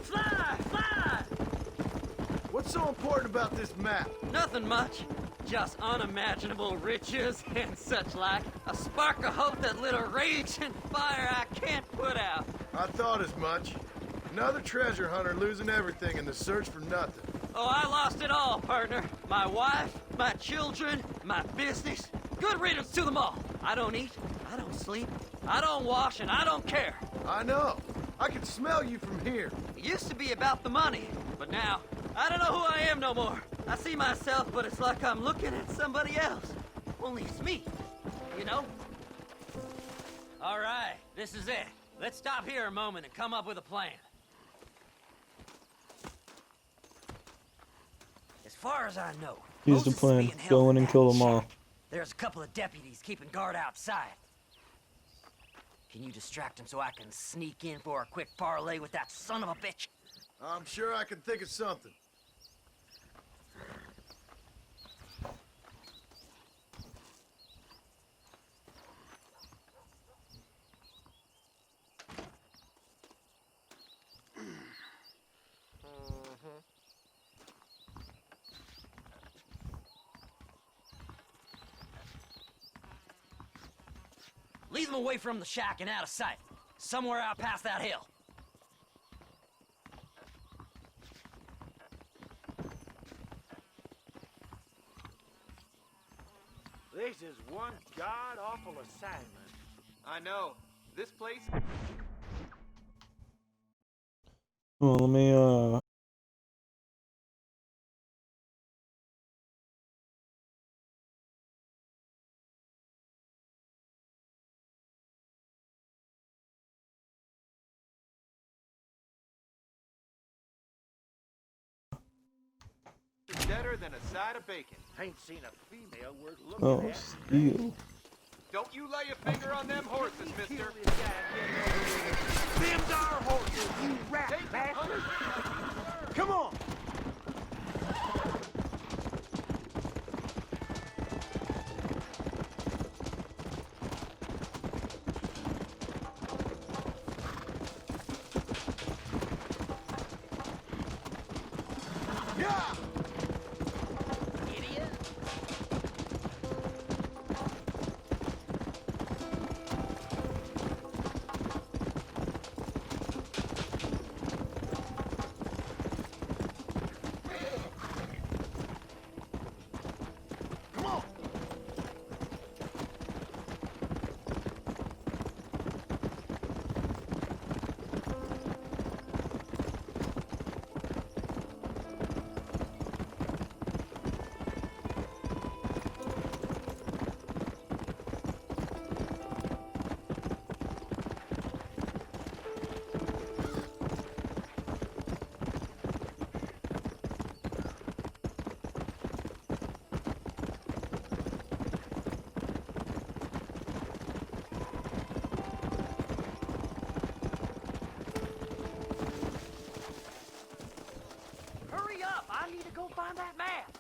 M: Fly! Fly!
C: What's so important about this map?
M: Nothing much. Just unimaginable riches and such like. A spark of hope that lit a raging fire I can't put out.
C: I thought as much. Another treasure hunter losing everything in the search for nothing.
M: Oh, I lost it all, partner. My wife, my children, my business. Good riddance to them all. I don't eat, I don't sleep, I don't wash, and I don't care.
C: I know. I can smell you from here.
M: It used to be about the money, but now, I don't know who I am no more. I see myself, but it's like I'm looking at somebody else. Only it's me, you know? All right, this is it. Let's stop here a moment and come up with a plan. As far as I know,
A: Here's the
M: Moses is
A: plan.
M: being held
A: Go in
M: in
A: and
M: that
A: kill them
M: shack.
A: all.
M: There's a couple of deputies keeping guard outside. Can you distract him so I can sneak in for a quick parlay with that son of a bitch?
C: I'm sure I can think of something.
M: Lead them away from the shack and out of sight. Somewhere out past that hill.
D: is one god-awful assignment.
B: I know. This place...
A: Well, let me,
B: is better than a side of bacon.
D: Ain't seen a female worth looking
A: oh,
D: at.
A: steel.
B: Don't you lay a finger on them horses, mister.
F: Them's our horses, you rat bastard! Come on!
B: Yeah!
M: Idiot.
F: Come on!
M: Hurry up! I need to go find that map.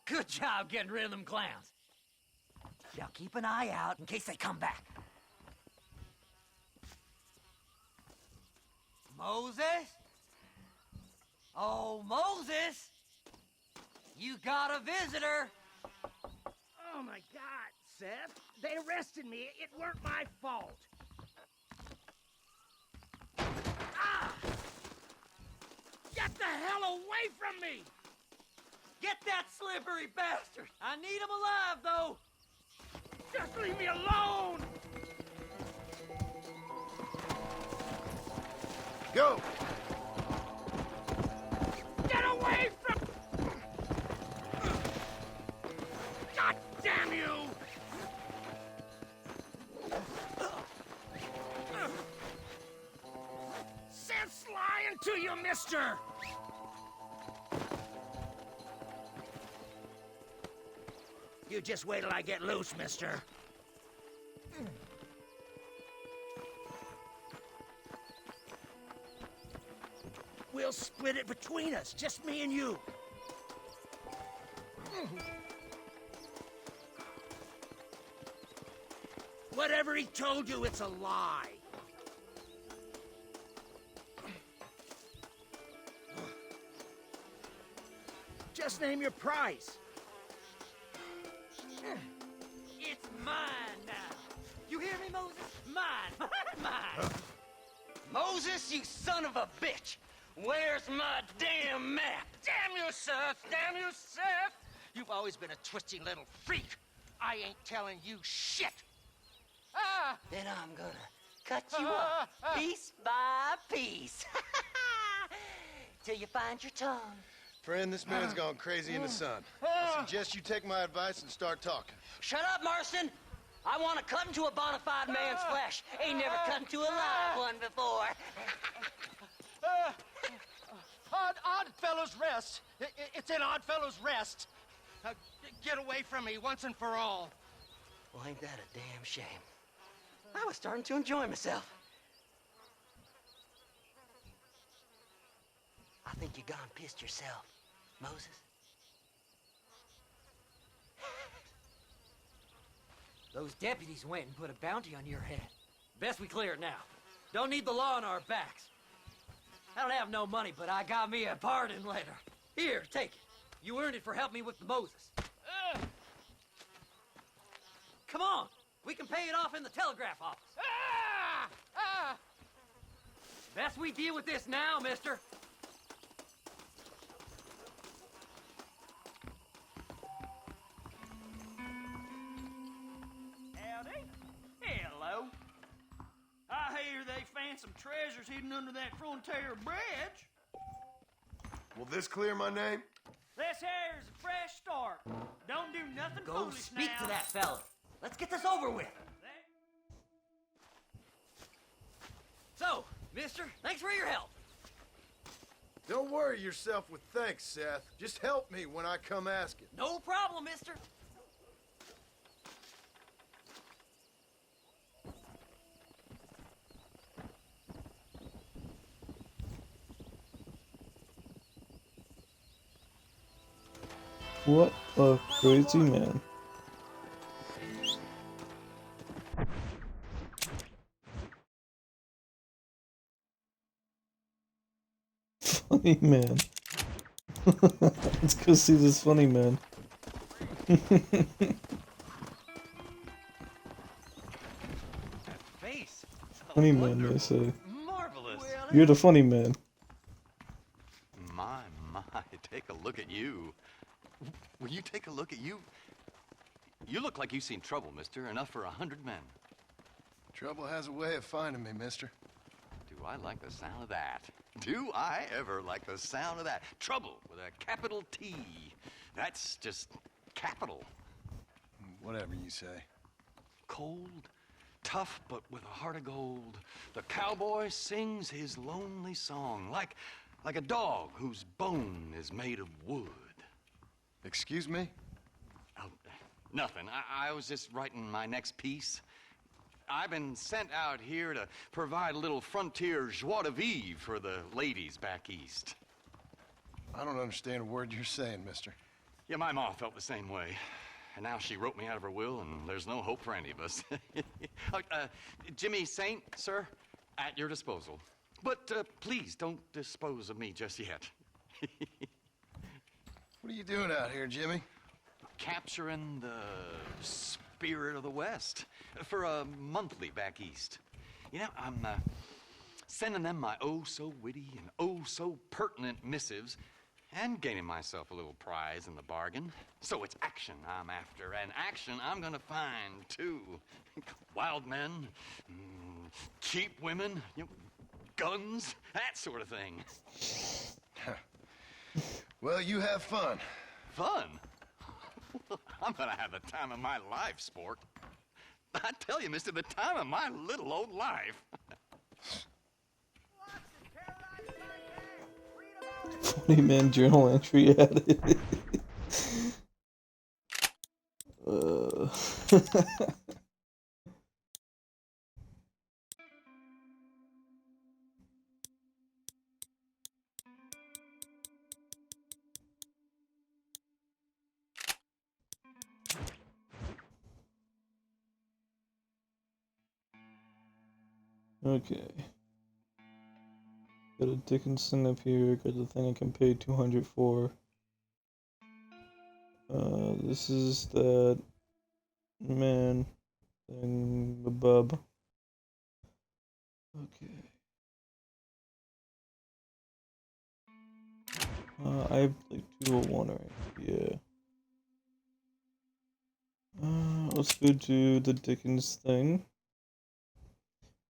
M: Good job getting rid of them clowns. Now keep an eye out in case they come back. Moses? Oh, Moses! You got a visitor!
F: Oh my God, Seth. They arrested me. It weren't my fault.
M: Ah!
F: Get the hell away from me!
M: Get that slippery bastard! I need him alive, though!
F: Just leave me alone!
C: Go!
F: Get away from... God damn you! Seth's lying to you, mister! You just wait till I get loose, mister. We'll split it between us, just me and you. Whatever he told you, it's a lie. Just name your price.
M: It's mine now. You hear me, Moses? Mine. Mine. Moses, you son of a bitch! Where's my damn map?
F: Damn you, Seth! Damn you, Seth! You've always been a twisty little freak. I ain't telling you shit. Ah!
M: Then I'm gonna cut you up piece by piece. Till you find your tongue.
C: Friend, this man's gone crazy in the sun. I suggest you take my advice and start talking.
M: Shut up, Marston! I want to cut into a bona fide man's flesh. Ain't never cut into a live one before.
F: Odd Fellow's Rest. It's in Odd Fellow's Rest. Get away from me once and for all.
M: Well, ain't that a damn shame? I was starting to enjoy myself. I think you gone pissed yourself, Moses. Those deputies went and put a bounty on your head. Best we clear it now. Don't need the law on our backs. I don't have no money, but I got me a pardon letter. Here, take it. You earned it for helping me with the Moses. Come on. We can pay it off in the telegraph office. Best we deal with this now, mister. find some treasures hidden under that frontier bridge.
C: Will this clear my name?
D: This here's a fresh start. Don't do nothing
M: Go
D: foolish
M: speak
D: now.
M: to that fella. Let's get this over with. So, mister, thanks for your help.
C: Don't worry yourself with thanks, Seth. Just help me when I come asking.
M: No problem, mister.
A: What a crazy man. Funny man. Let's go see this funny man.
N: Face.
A: Funny man, they say.
N: Marvelous.
A: You're the funny man.
N: My, take a look at you. Will you take a look at you? You look like you've seen trouble, mister. Enough for 100 men.
C: Trouble has a way of finding me, mister.
N: Do I like the sound of that? Do I ever like the sound of that? Trouble with a capital T. That's just capital.
C: Whatever you say.
N: Cold, tough, but with a heart of gold. The cowboy sings his lonely song like a dog whose bone is made of wood.
C: Excuse me?
N: Oh, nothing. I was just writing my next piece. I've been sent out here to provide a little frontier joie de vivre for the ladies back east.
C: I don't understand a word you're saying, mister.
N: Yeah, my ma felt the same way. And now she wrote me out of her will, and there's no hope for any of us. Jimmy Saint, sir, at your disposal. But please don't dispose of me just yet.
C: What are you doing out here, Jimmy?
N: Capturing the spirit of the West for a monthly back east. You know, I'm sending them my oh-so-witty and oh-so-pertinent missives and gaining myself a little prize in the bargain. So it's action I'm after, and action I'm gonna find, too. Wild men, cheap women, you know, guns, that sort of thing.
C: Well, you have fun.
N: Fun? I'm gonna have the time of my life, sport. I tell you, mister, the time of my little old life.
A: Funny man journal entry added. Okay. Got a Dickinson up here, got the thing I can pay 200 for. This is that man thing, the bub. Okay. I have like 201 right, yeah. Let's go do the Dickens thing.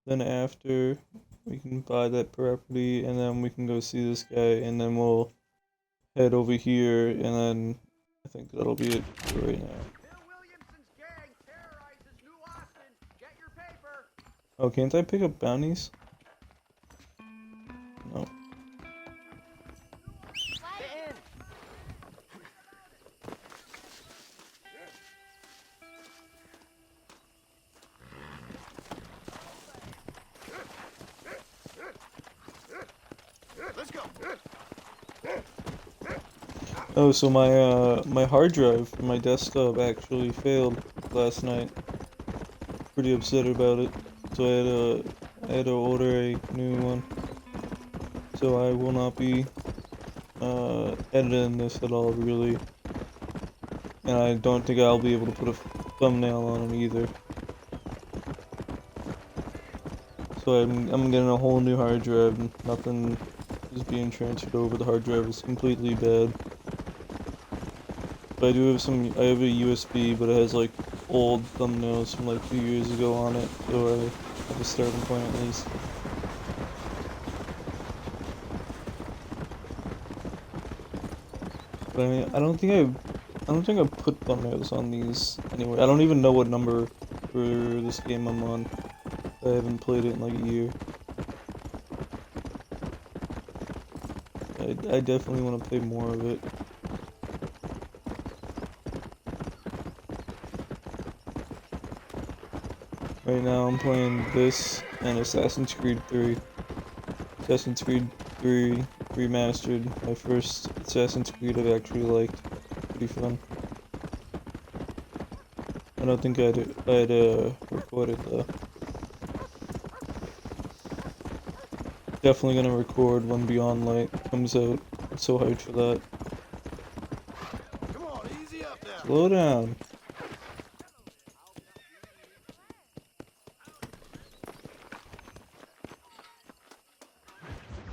A: Then after, we can buy that property, and then we can go see this guy, and then we'll head over here, and then I think that'll be it for right now. Oh, can't I pick up bounties? No.
C: Let's go.
A: Oh, so my hard drive for my desktop actually failed last night. Pretty upset about it. So I had to order a new one. So I will not be editing this at all, really. And I don't think I'll be able to put a thumbnail on it either. So I'm getting a whole new hard drive, and nothing is being transferred over. The hard drive is completely bad. But I do have I have a USB, but it has like old thumbnails from like 2 years ago on it, so I have a starting point at least. But I mean, I don't think I put thumbnails on these anyway. I don't even know what number for this game I'm on. I haven't played it in like a year. I definitely want to play more of it. Right now I'm playing this and Assassin's Creed 3. Assassin's Creed 3 Remastered. My first Assassin's Creed I've actually liked. Pretty fun. I don't think I'd record it though. Definitely gonna record when Beyond Light comes out. I'm so hyped for that.
I: Come on, easy up now.
A: Slow down.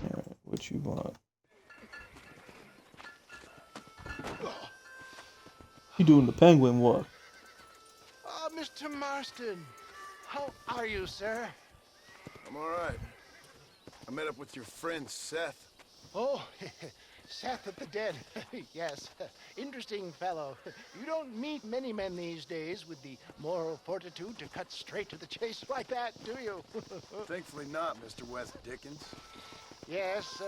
A: Alright, what you want? You doing the penguin walk?
E: Oh, Mr. Marston. How are you, sir?
C: I'm all right. I met up with your friend Seth.
E: Oh, Seth of the Dead. Yes, interesting fellow. You don't meet many men these days with the moral fortitude to cut straight to the chase like that, do you?
C: Thankfully not, Mr. West Dickens.
E: Yes,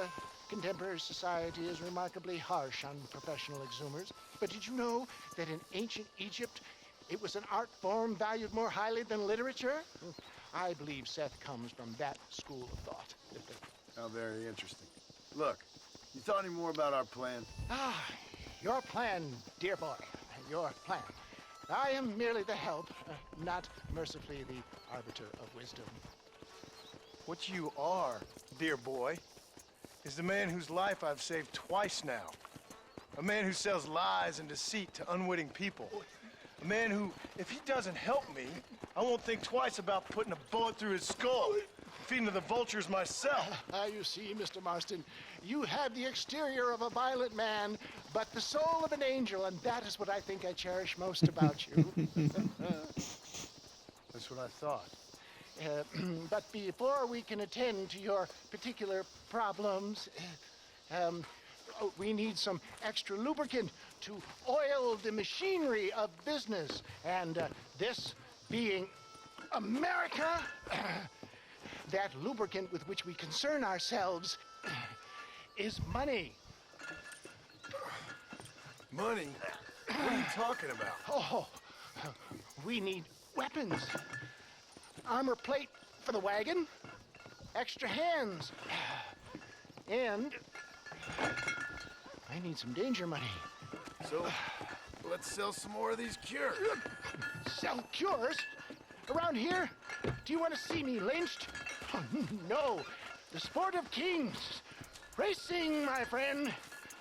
E: contemporary society is remarkably harsh on professional exhumers. But did you know that in ancient Egypt, it was an art form valued more highly than literature? I believe Seth comes from that school of thought.
C: How very interesting. Look, you thought any more about our plan?
E: Ah, your plan, dear boy. Your plan. I am merely the help, not mercifully the arbiter of wisdom.
O: What you are, dear boy, is the man whose life I've saved twice now. A man who sells lies and deceit to unwitting people. A man who, if he doesn't help me, I won't think twice about putting a bullet through his skull, feeding to the vultures myself.
E: You see, Mr. Marston, you have the exterior of a violent man, but the soul of an angel, and that is what I think I cherish most about you.
O: That's what I thought.
E: But before we can attend to your particular problems, we need some extra lubricant to oil the machinery of business. And this being America, that lubricant with which we concern ourselves is money.
C: Money? What are you talking about?
E: Oh, we need weapons. Armor plate for the wagon, extra hands, and I need some danger money.
C: So, let's sell some more of these cures.
E: Sell cures? Around here? Do you want to see me lynched? Oh, no. The sport of kings. Racing, my friend.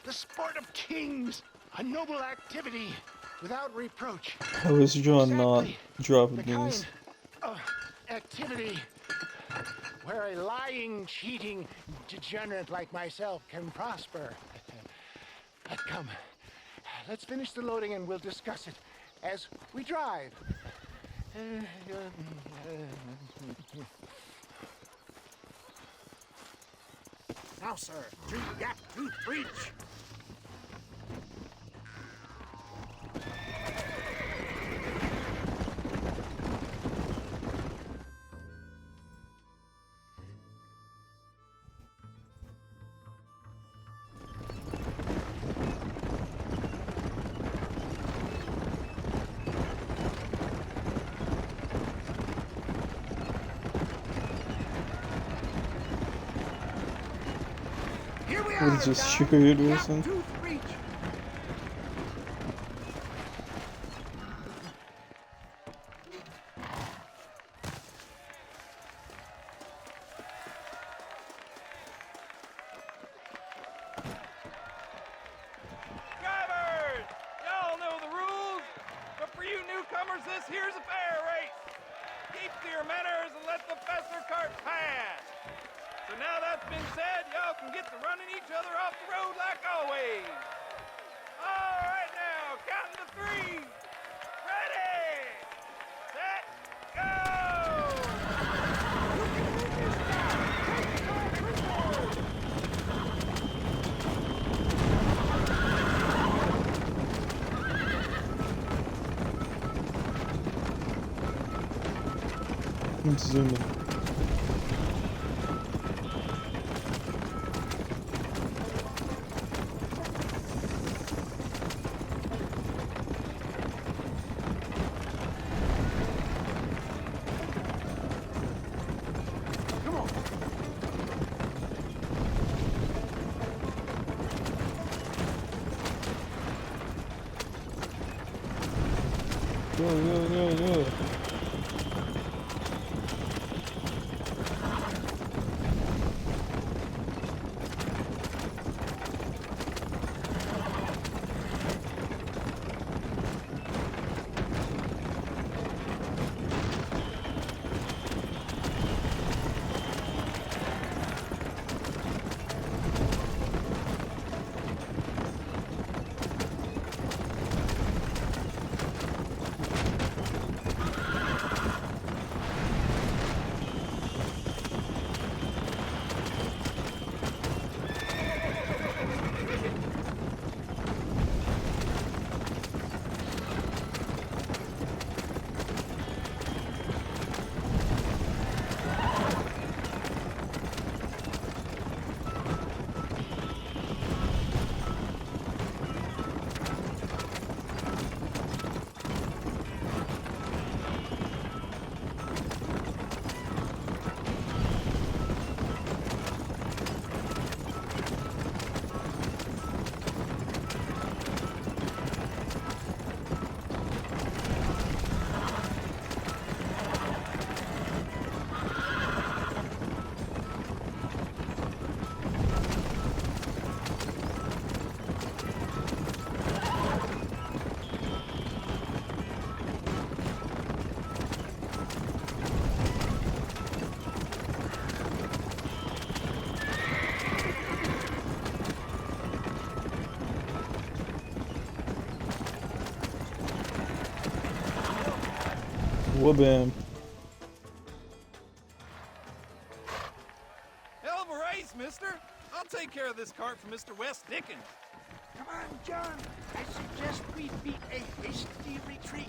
E: The sport of kings. A noble activity without reproach.
A: How is John not dropping these?
E: Activity where a lying, cheating degenerate like myself can prosper. Come, let's finish the loading and we'll discuss it as we drive.
F: Now, sir, 2 gap tooth breach.
A: What is this, sugar or something?
P: Drivers! Y'all know the rules, but for you newcomers, this here's a fair race. Keep to your manners and let the faster cart pass. So now that's been said, y'all can get to running each other off the road like always. All right now, counting to 3. Ready, set, go!
A: Let's zoom in. Go. Whoa-bam.
P: Hell of a race, mister. I'll take care of this cart for Mr. West Dickens.
F: Come on, John. I suggest we beat a hasty retreat.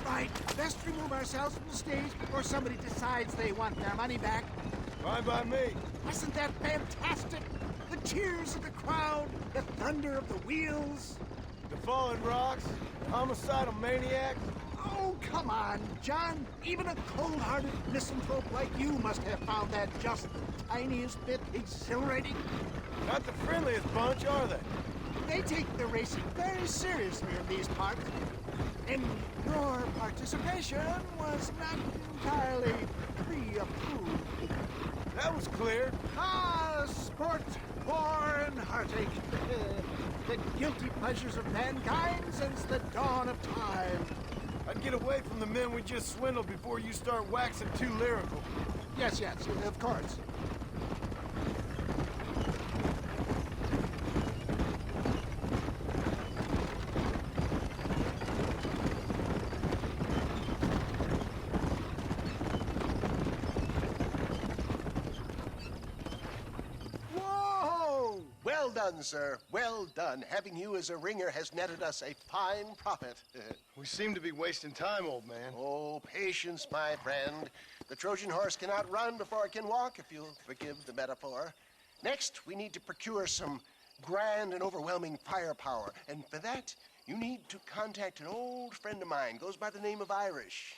F: Right, best remove ourselves from the stage before somebody decides they want their money back.
O: Fine by me.
F: Wasn't that fantastic? The cheers of the crowd, the thunder of the wheels.
O: The falling rocks, homicidal maniacs.
F: Oh, come on, John. Even a cold-hearted misanthrope like you must have found that just the tiniest bit exhilarating.
O: Not the friendliest bunch, are they?
F: They take the racing very seriously in these parts. And your participation was not entirely pre-approved.
O: That was clear.
F: Ah, sport, war, and heartache. The guilty pleasures of mankind since the dawn of time.
O: I'd get away from the men we just swindled before you start waxing too lyrical.
F: Yes, of course.
E: Whoa! Well done, sir. Well done. Having you as a ringer has netted us a fine profit.
O: We seem to be wasting time, old man.
E: Oh, patience, my friend. The Trojan horse cannot run before it can walk, if you'll forgive the metaphor. Next, we need to procure some grand and overwhelming firepower. And for that, you need to contact an old friend of mine. Goes by the name of Irish.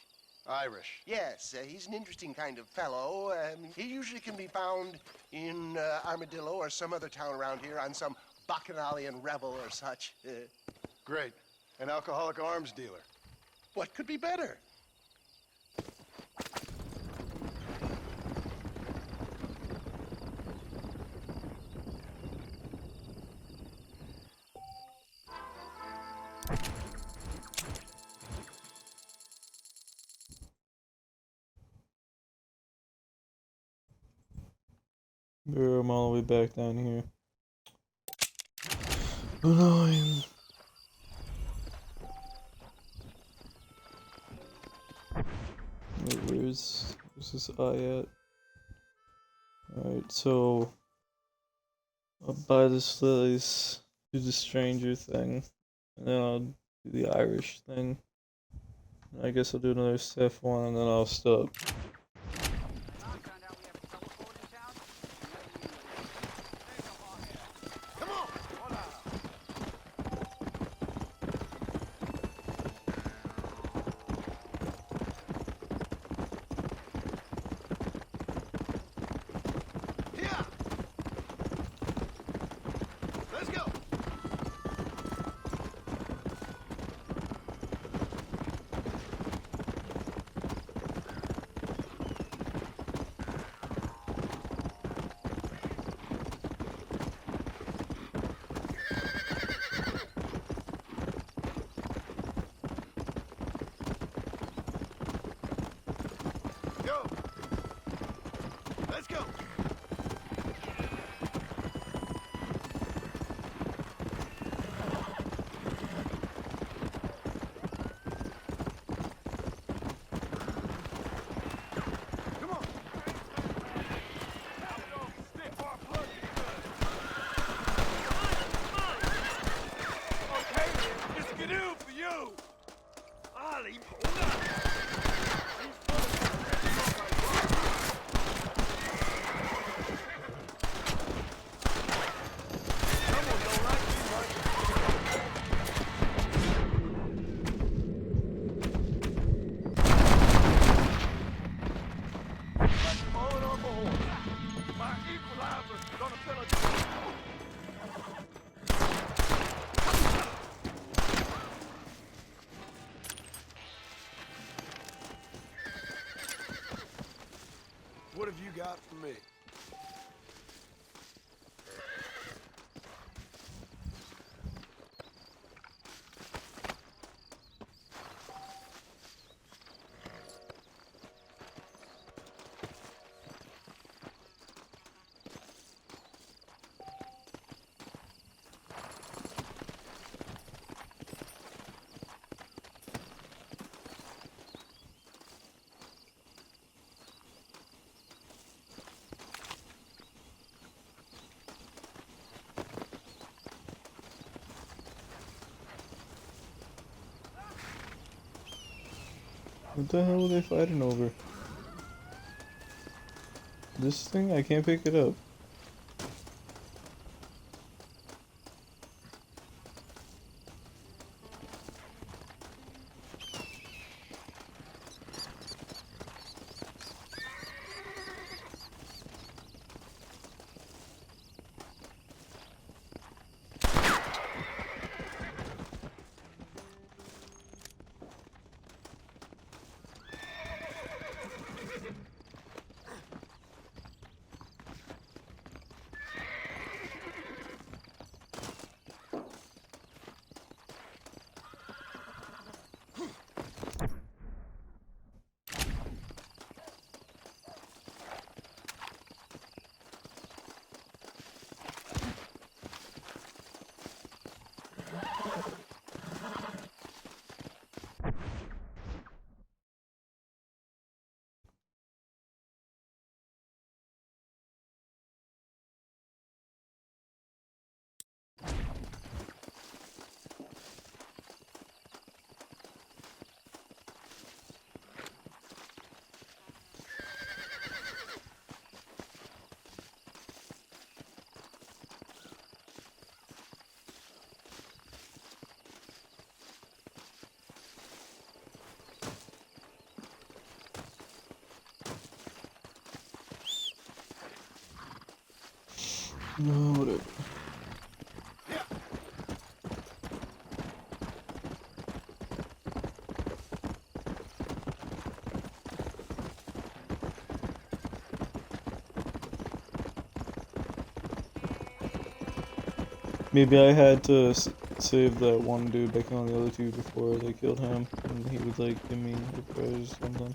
O: Irish?
E: Yes, he's an interesting kind of fellow. He usually can be found in Armadillo or some other town around here on some bacchanalian revel or such.
O: Great. An alcoholic arms dealer.
E: What could be better?
A: I'm all the way back down here. Annoying. Wait, where's this eye at? Alright, so I'll buy this place, do the stranger thing, and then I'll do the Irish thing. I guess I'll do another Steph one and then I'll stop.
C: Let's go. Go. Let's go.
G: Okay, it's Skidoo for you! Ollie, hold on! My equalizer's gonna fill it.
C: What have you got for me?
A: What the hell are they fighting over? This thing? I can't pick it up. No, whatever. Maybe I had to save that one dude by killing the other two before they killed him, and he would like give me the prize or something.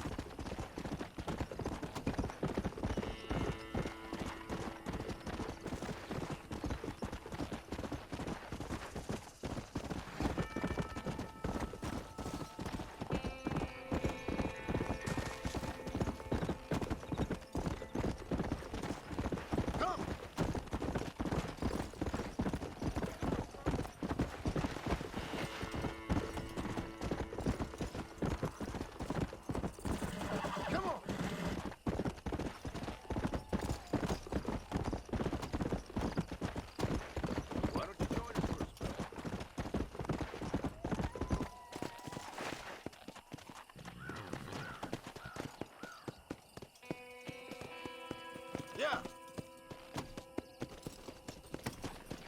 I: Yeah.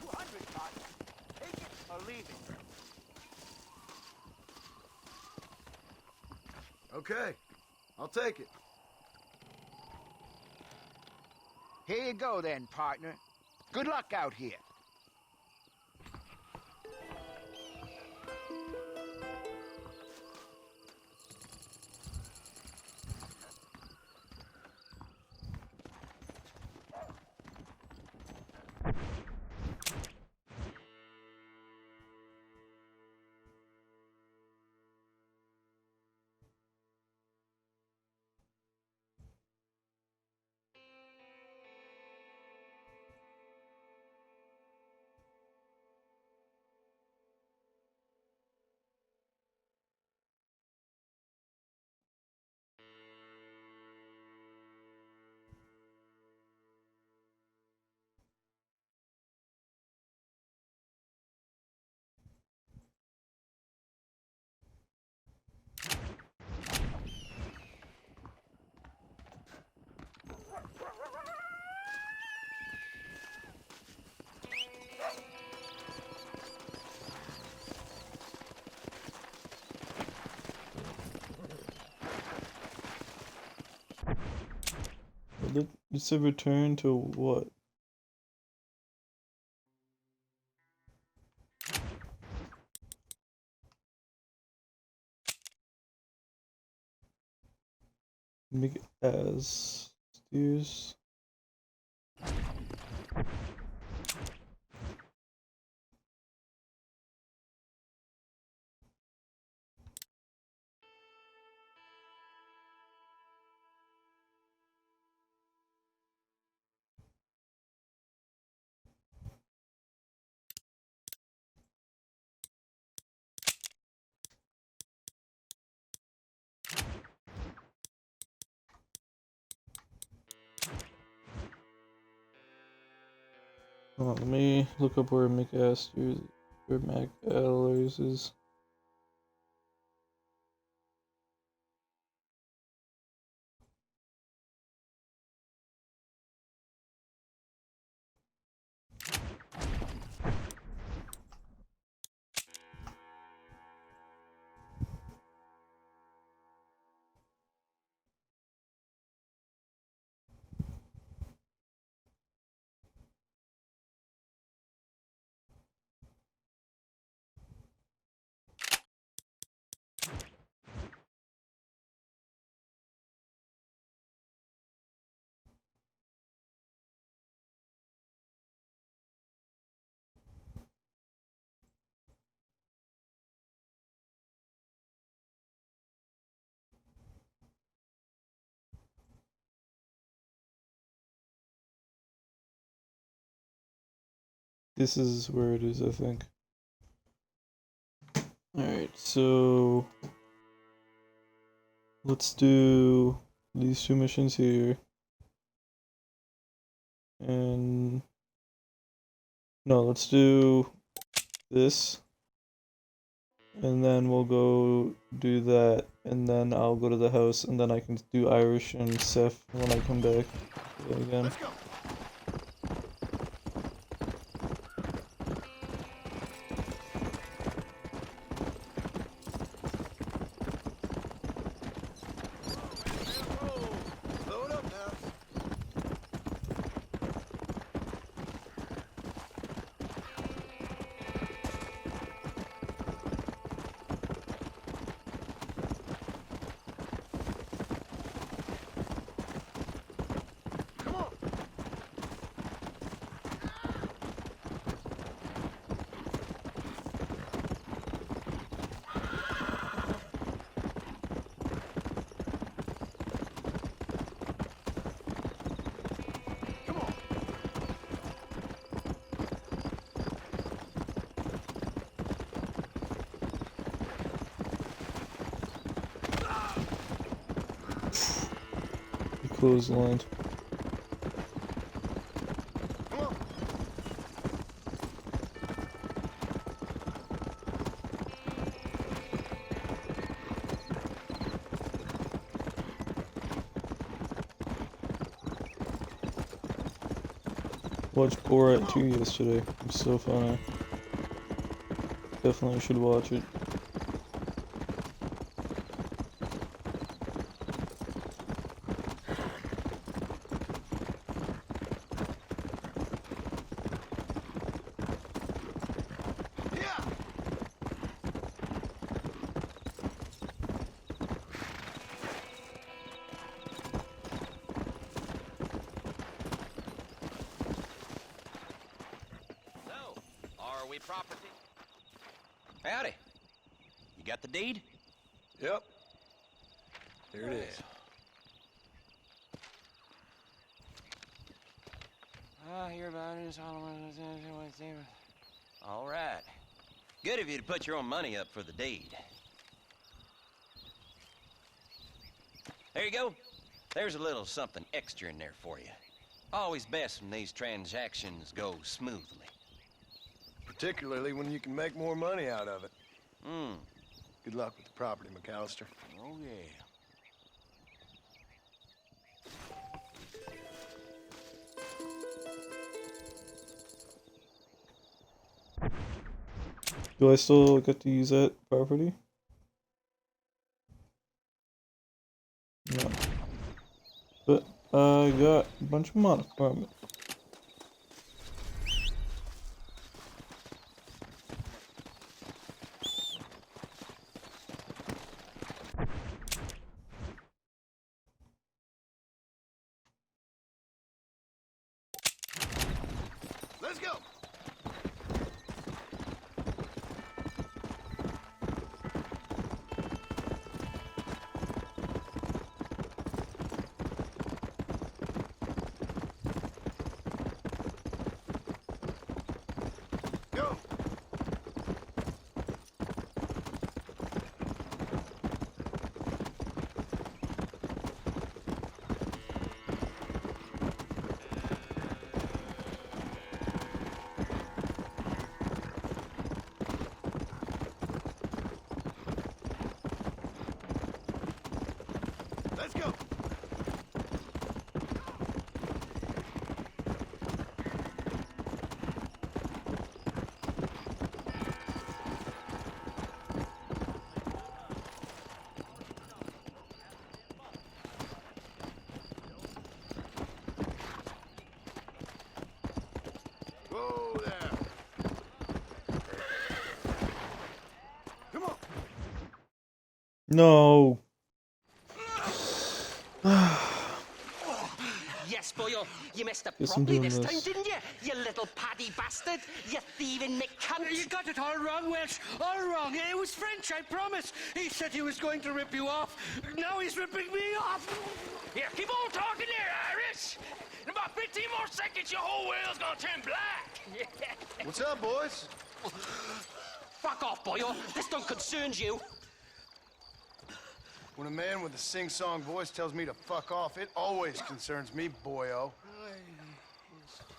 F: 200, partner. Take it or leave it.
C: Okay, I'll take it.
F: Here you go then, partner. Good luck out here.
A: It's a return to what? Make it as steers. Hold on, let me look up where McAllers is. This is where it is, I think. Alright, so let's do these two missions here. And no, let's do this. And then we'll go do that, and then I'll go to the house, and then I can do Irish and Seth when I come back again.
I: Let's go. Slow it up now. Come on. Come on.
A: Clothesline.
I: Come on.
A: Watched Borat 2 yesterday. It was so funny. Definitely should watch it.
Q: Property. Howdy. You got the deed?
O: Yep. Here it is.
Q: I hear about it. All right. Good of you to put your own money up for the deed. There you go. There's a little something extra in there for you. Always best when these transactions go smoothly.
O: Particularly when you can make more money out of it.
Q: Hmm.
O: Good luck with the property, McAllister.
Q: Oh, yeah.
A: Do I still get to use that property? No. But I got a bunch of money from it.
C: Let's go. Go. Let's go. Whoa there. Come on.
A: No.
R: Yes, boyo, you messed up
A: Guess I'm
R: properly
A: doing
R: this time,
A: this.
R: didn't you? You little paddy bastard! You thieving McCunt!
M: You got it all wrong, Welsh. All wrong. It was French, I promise. He said he was going to rip you off. Now he's ripping me off.
G: Here, keep on talking there, Irish. In about 15 more seconds, your whole whale's gonna turn black.
C: What's up, boys?
R: Fuck off, boyo. This don't concern you.
C: When a man with a sing-song voice tells me to fuck off, it always concerns me, boyo.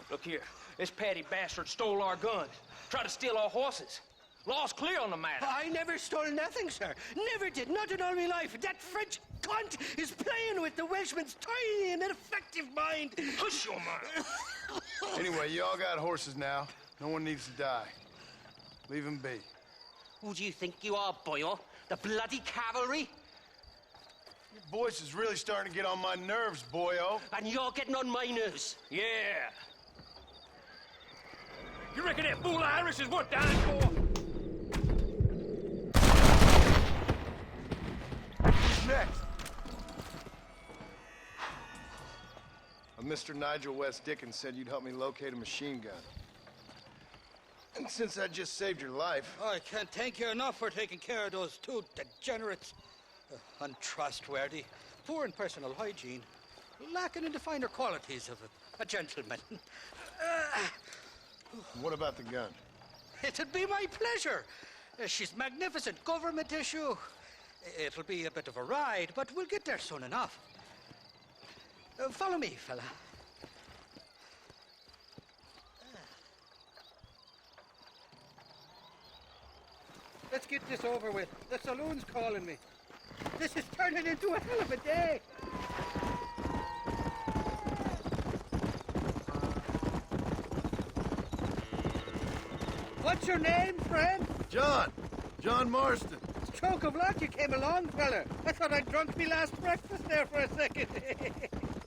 D: Look here, this Paddy bastard stole our guns, tried to steal our horses. Law's clear on the matter.
M: I never stole nothing, sir. Never did. Not in all my life. That French cunt is playing with the Welshman's tiny and ineffective mind.
G: Hush your mouth.
C: Anyway, you all got horses now. No one needs to die. Leave them be.
R: Who do you think you are, boyo? The bloody cavalry?
C: Your voice is really starting to get on my nerves, boyo.
R: And you're getting on my nerves.
G: Yeah. You reckon that fool Irish is worth dying for?
C: Who's next? Mr. Nigel West Dickens said you'd help me locate a machine gun. And since I just saved your life...
M: I can't thank you enough for taking care of those two degenerates. Untrustworthy, poor in personal hygiene, lacking in the finer qualities of a gentleman.
C: What about the gun?
M: It'd be my pleasure. She's magnificent, government issue. It'll be a bit of a ride, but we'll get there soon enough. Follow me, fella. Let's get this over with. The saloon's calling me. This is turning into a hell of a day.
F: What's your name, friend?
C: John. John Marston.
F: Stroke of luck you came along, fella. I thought I'd drunk me last breakfast there for a second.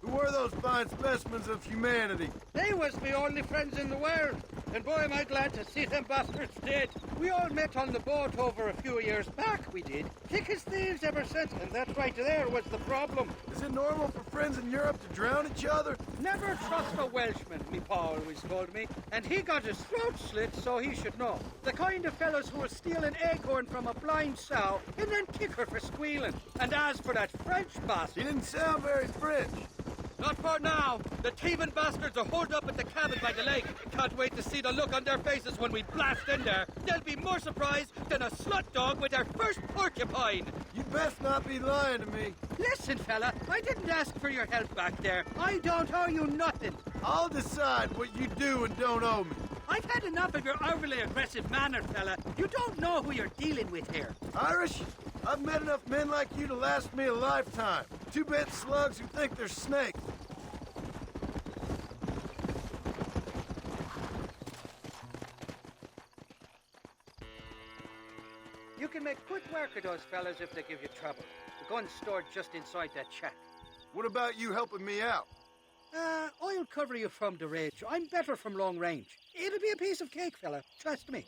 C: Who were those fine specimens of humanity?
F: They was me only friends in the world. And boy, am I glad to see them bastards dead. We all met on the boat over a few years back, we did. Thick as thieves ever since, and that right there was the problem.
C: Is it normal for friends in Europe to drown each other?
F: Never trust a Welshman, me pa always told me. And he got his throat slit, so he should know. The kind of fellows who will steal an acorn from a blind sow and then kick her for squealing. And as for that French bastard...
C: He didn't sound very French.
F: Not for now. The thieving bastards are holed up at the cabin by the lake. Can't wait to see the look on their faces when we blast in there. They'll be more surprised than a slut dog with their first porcupine.
C: You best not be lying to me.
F: Listen, fella, I didn't ask for your help back there. I don't owe you nothing.
C: I'll decide what you do and don't owe me.
F: I've had enough of your overly aggressive manner, fella. You don't know who you're dealing with here.
C: Irish? I've met enough men like you to last me a lifetime. Two-bit slugs who think they're snakes.
F: You can make quick work of those fellas if they give you trouble. The gun's stored just inside that shack.
C: What about you helping me out?
F: I'll cover you from the ridge. I'm better from long range. It'll be a piece of cake, fella. Trust me.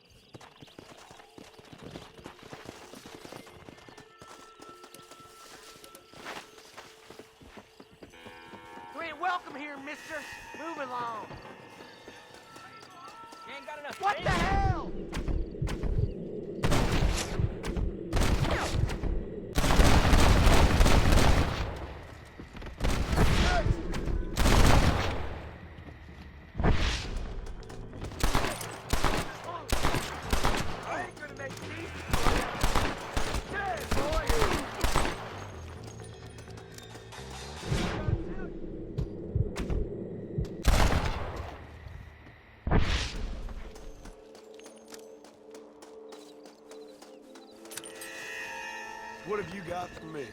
R: You ain't welcome here, mister. Move along.
D: You ain't got enough.
R: What the hell?
D: I ain't gonna make peace.
C: What have you got for me?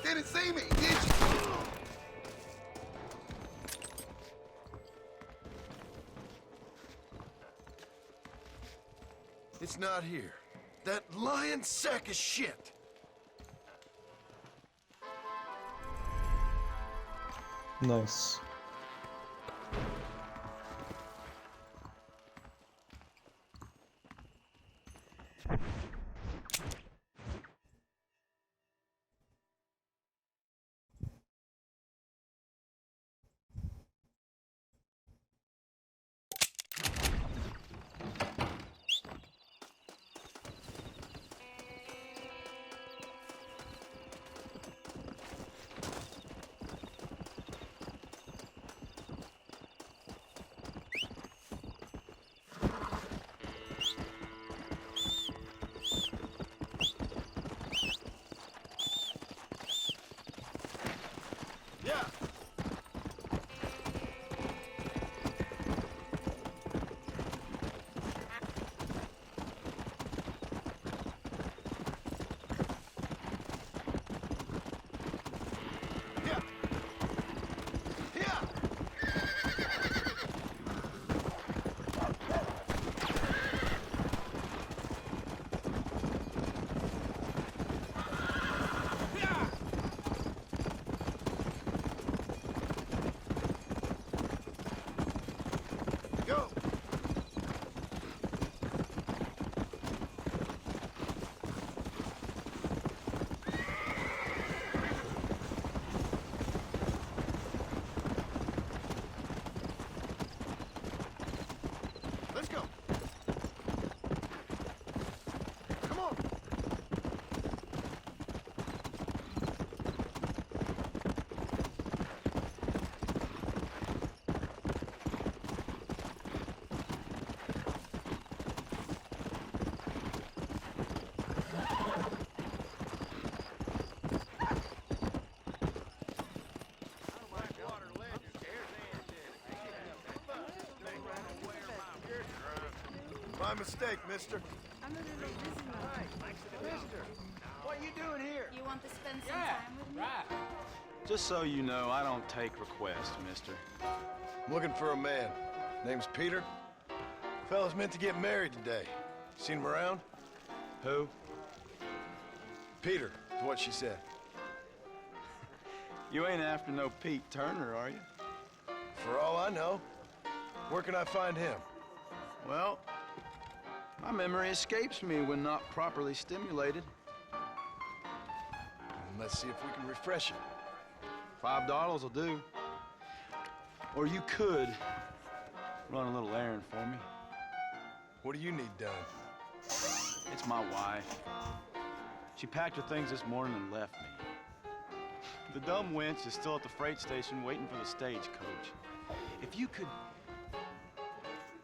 I: Didn't see me, did you?
C: It's not here. That lying sack of shit.
A: Nice.
C: mistake, mister.
J: I'm a little busy now.
B: Mister, what you doing here?
J: You want to spend some time with me?
B: Just so you know, I don't take requests, mister.
C: I'm looking for a man. Name's Peter. Fella's meant to get married today. Seen him around?
B: Who?
C: Peter, is what she said.
B: You ain't after no Pete Turner, are you?
C: For all I know. Where can I find him?
B: Well, my memory escapes me when not properly stimulated.
C: Let's see if we can refresh it.
B: $5 will do. Or you could run a little errand for me.
C: What do you need done?
B: It's my wife. She packed her things this morning and left me. The dumb wench is still at the freight station waiting for the stagecoach. If you could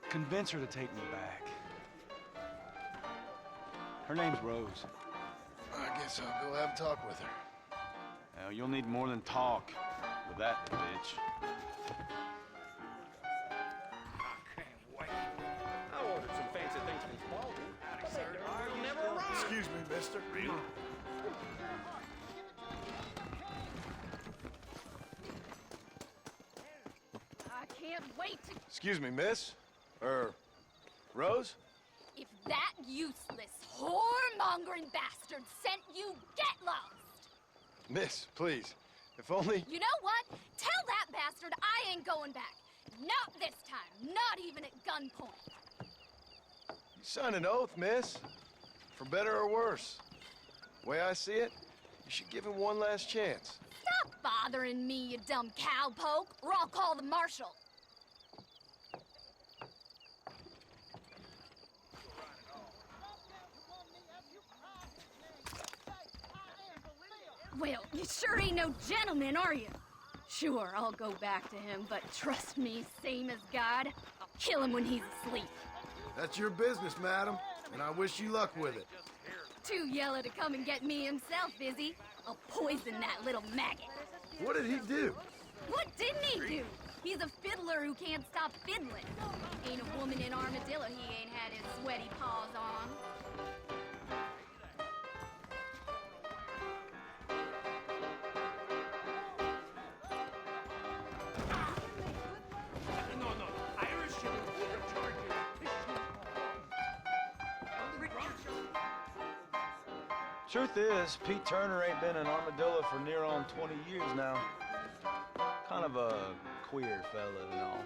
B: convince her to take me back. Her name's Rose.
C: I guess I'll go have a talk with her.
B: Now, you'll need more than talk with that bitch.
D: I ordered some fancy things from Spalding. You'll never arrive.
C: Excuse me, mister.
J: I can't wait to...
C: Excuse me, miss. Rose?
J: If that useless, whoremongering bastard sent you, get lost!
C: Miss, please. If only...
J: You know what? Tell that bastard I ain't going back. Not this time. Not even at gunpoint.
C: You signed an oath, miss. For better or worse. Way I see it, you should give him one last chance.
J: Stop bothering me, you dumb cowpoke, or I'll call the marshal. Well, you sure ain't no gentleman, are you? Sure, I'll go back to him, but trust me, same as God, I'll kill him when he's asleep.
C: That's your business, madam, and I wish you luck with it.
J: Too yellow to come and get me himself, is he? I'll poison that little maggot.
C: What did he do?
J: What didn't he do? He's a fiddler who can't stop fiddling. Ain't a woman in Armadillo he ain't had his sweaty paws on.
B: Truth is, Pete Turner ain't been in Armadillo for near on 20 years now. Kind of a queer fella and all.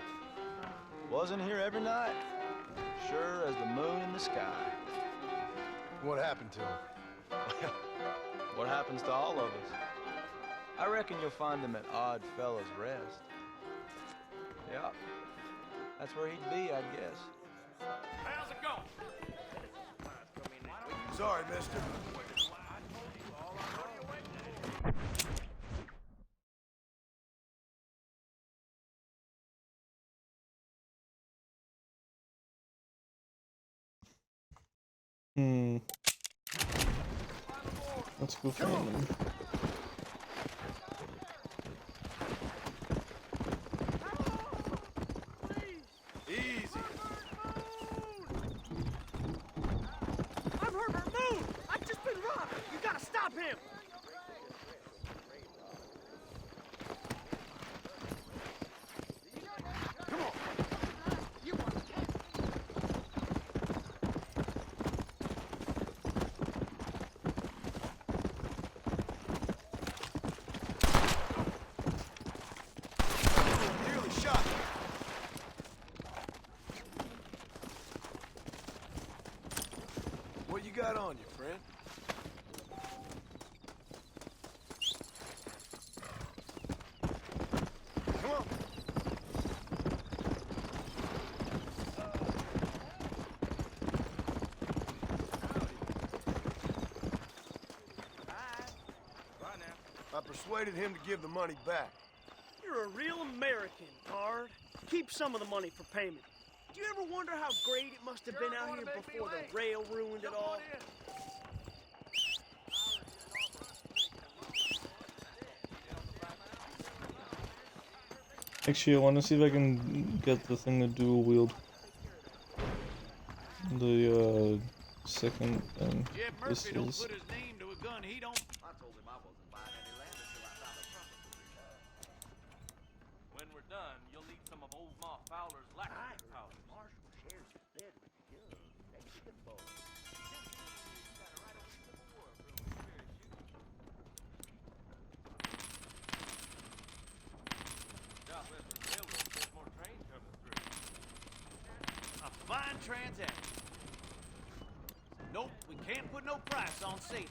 B: Wasn't here every night. Sure as the moon in the sky.
C: What happened to him?
B: What happens to all of us? I reckon you'll find him at Odd Fella's Rest. Yeah, that's where he'd be, I guess.
G: How's it going?
C: Sorry, mister.
A: Let's go find them.
C: Easy.
F: I'm Herbert Moon! I've just been robbed! You gotta stop him! Come on!
C: Nearly shot. What you got on you, friend? Come on. I persuaded him to give the money back.
F: You're a real American, Pard. Keep some of the money for payment. Do you ever wonder how great it must have been out here before the rail ruined it all?
A: Actually, I want to see if I can get the thing to dual wield. the second thing.
P: Jeb
A: This
P: Murphy don't
A: is
P: put his name to a gun he don't.
D: I told him I wasn't buying any land until I found a property.
P: When we're done, you'll need some of old Ma Fowler's lacquer powders.
F: Marshall shares his bed with the young Mexican boy.
P: Southwestern Railroad says more trains coming through. A fine transaction. Nope, we can't put no price on safety.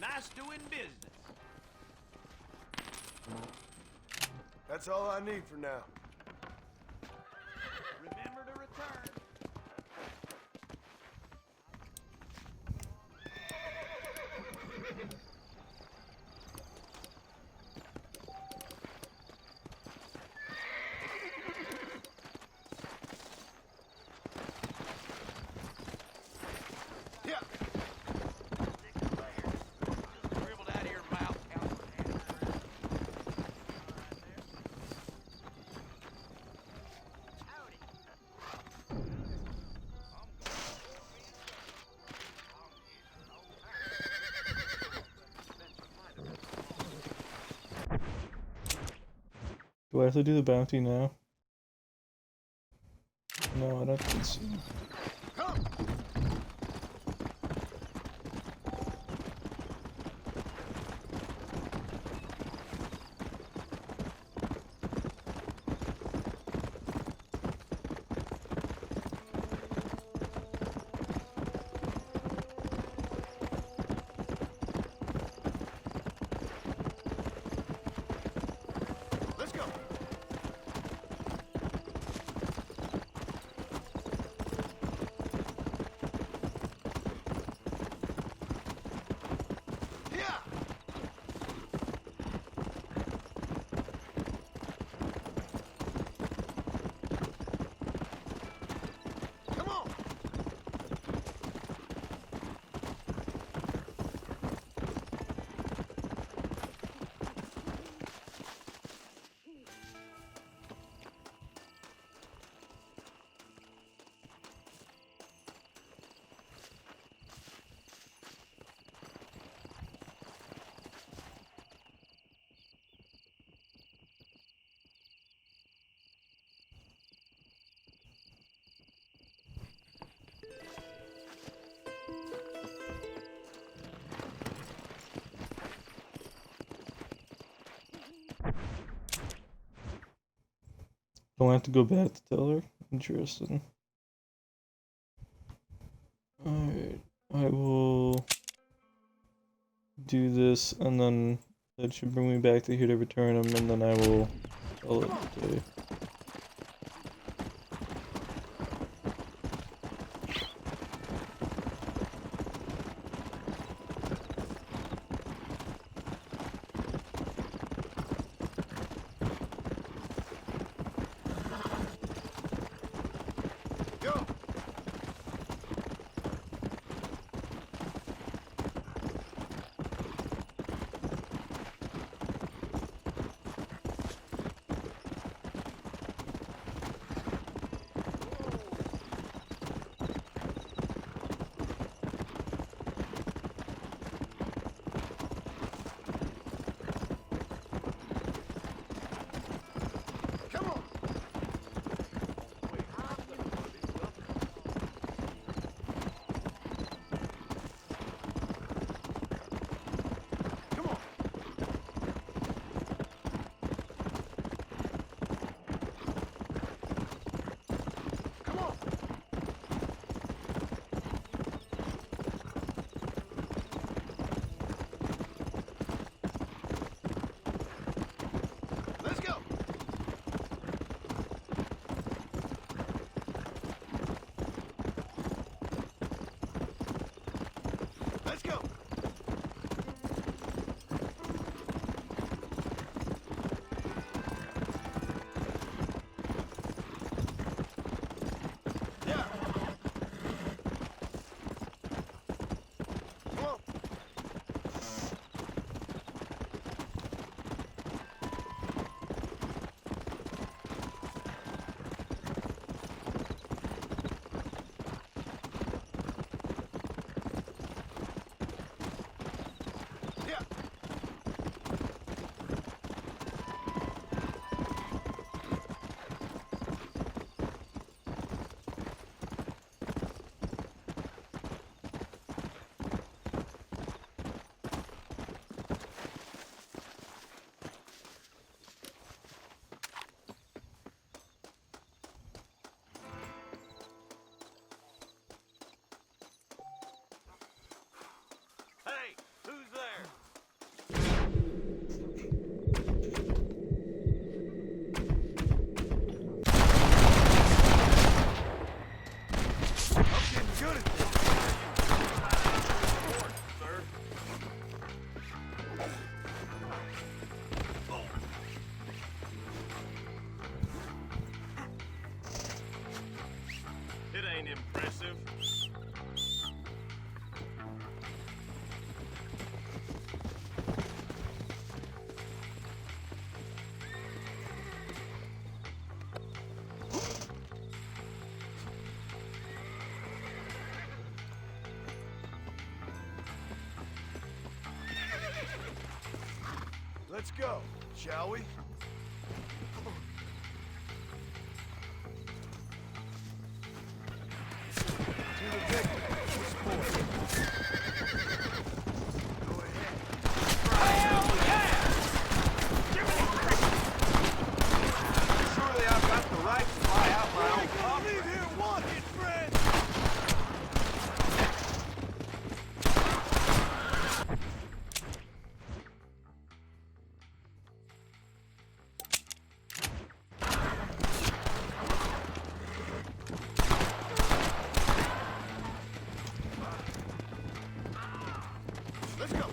P: Nice doing business.
C: That's all I need for now.
P: Remember to return.
C: Yeah.
P: Scribbled out of your mouth, California.
A: Do I have to do the bounty now? No, I don't think so.
C: Let's go. Yeah. Come on.
A: Don't have to go back to tell her. Interesting. Alright, I will do this, and then that should bring me back to here to return him, and then I will call it a day.
C: Go. Let's go, shall we? To the victor, the sport. Go ahead.
P: Surely I've got the right to fly out my own
C: I'll
P: coffin.
C: leave here walking, friend! Let's go.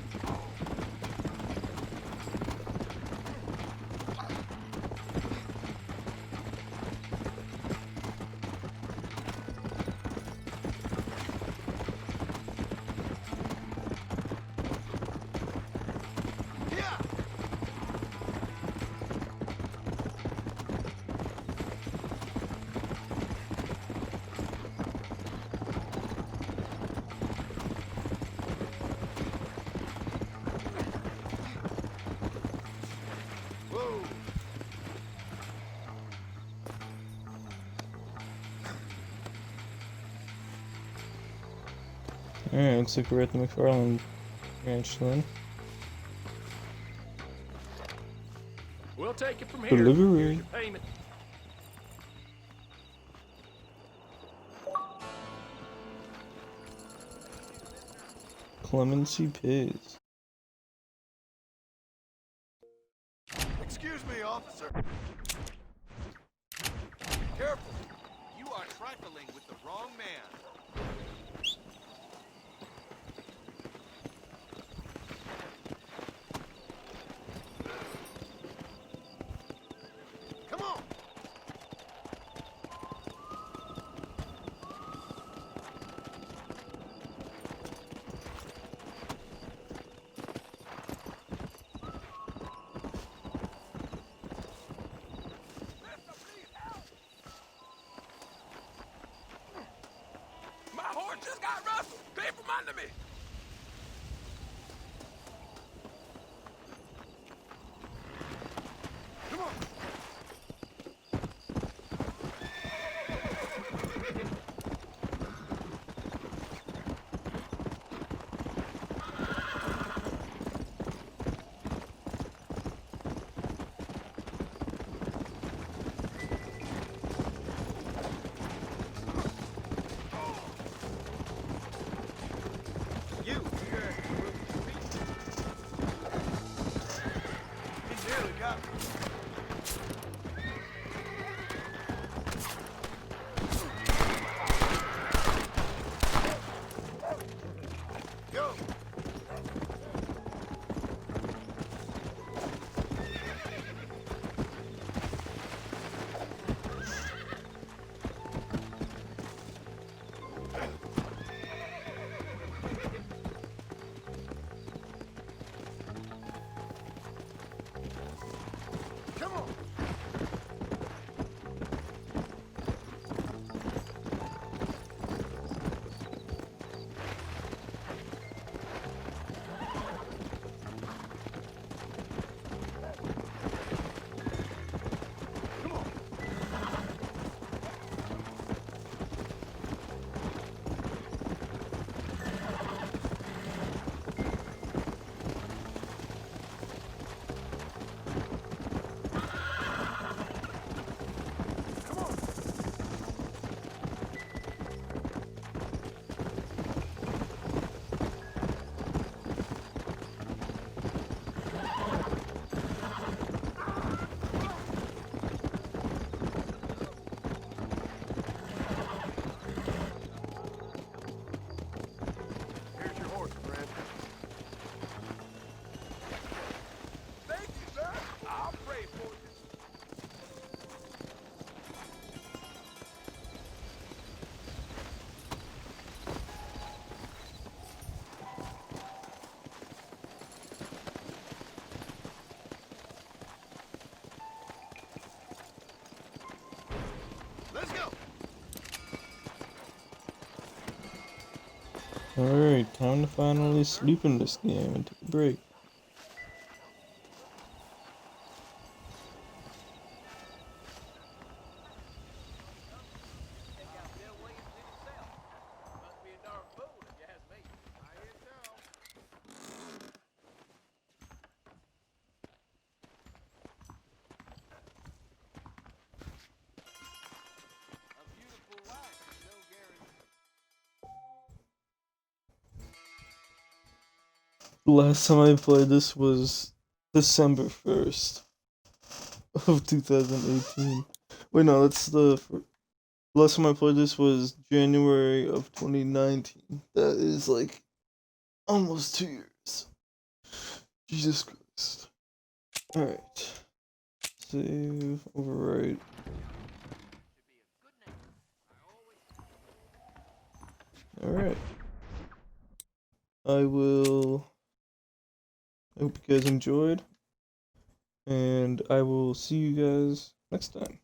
C: Yeah. Whoa.
A: Alright, looks like we're at the McFarland ranch then.
P: We'll take it from here. Here's
A: Delivery.
P: your payment.
A: Clemency Piz.
C: Excuse me, officer. Careful.
I: You are trifling with the wrong man.
C: Come on.
P: My horse just got rustled. Came from under me.
C: Come on.
P: You.
C: He nearly got me. Go. Come on. Come on. Come on. Here's your horse, friend.
P: Thank you, sir. I'll pray for you.
C: Let's go.
A: Alright, time to finally sleep in this game and take a break. last time I played this was December 1st of 2018. Wait, no, that's the last time I played this was January of 2019. That is like almost 2 years. Jesus Christ. Alright. Save, overwrite. Alright. I hope you guys enjoyed, and I will see you guys next time.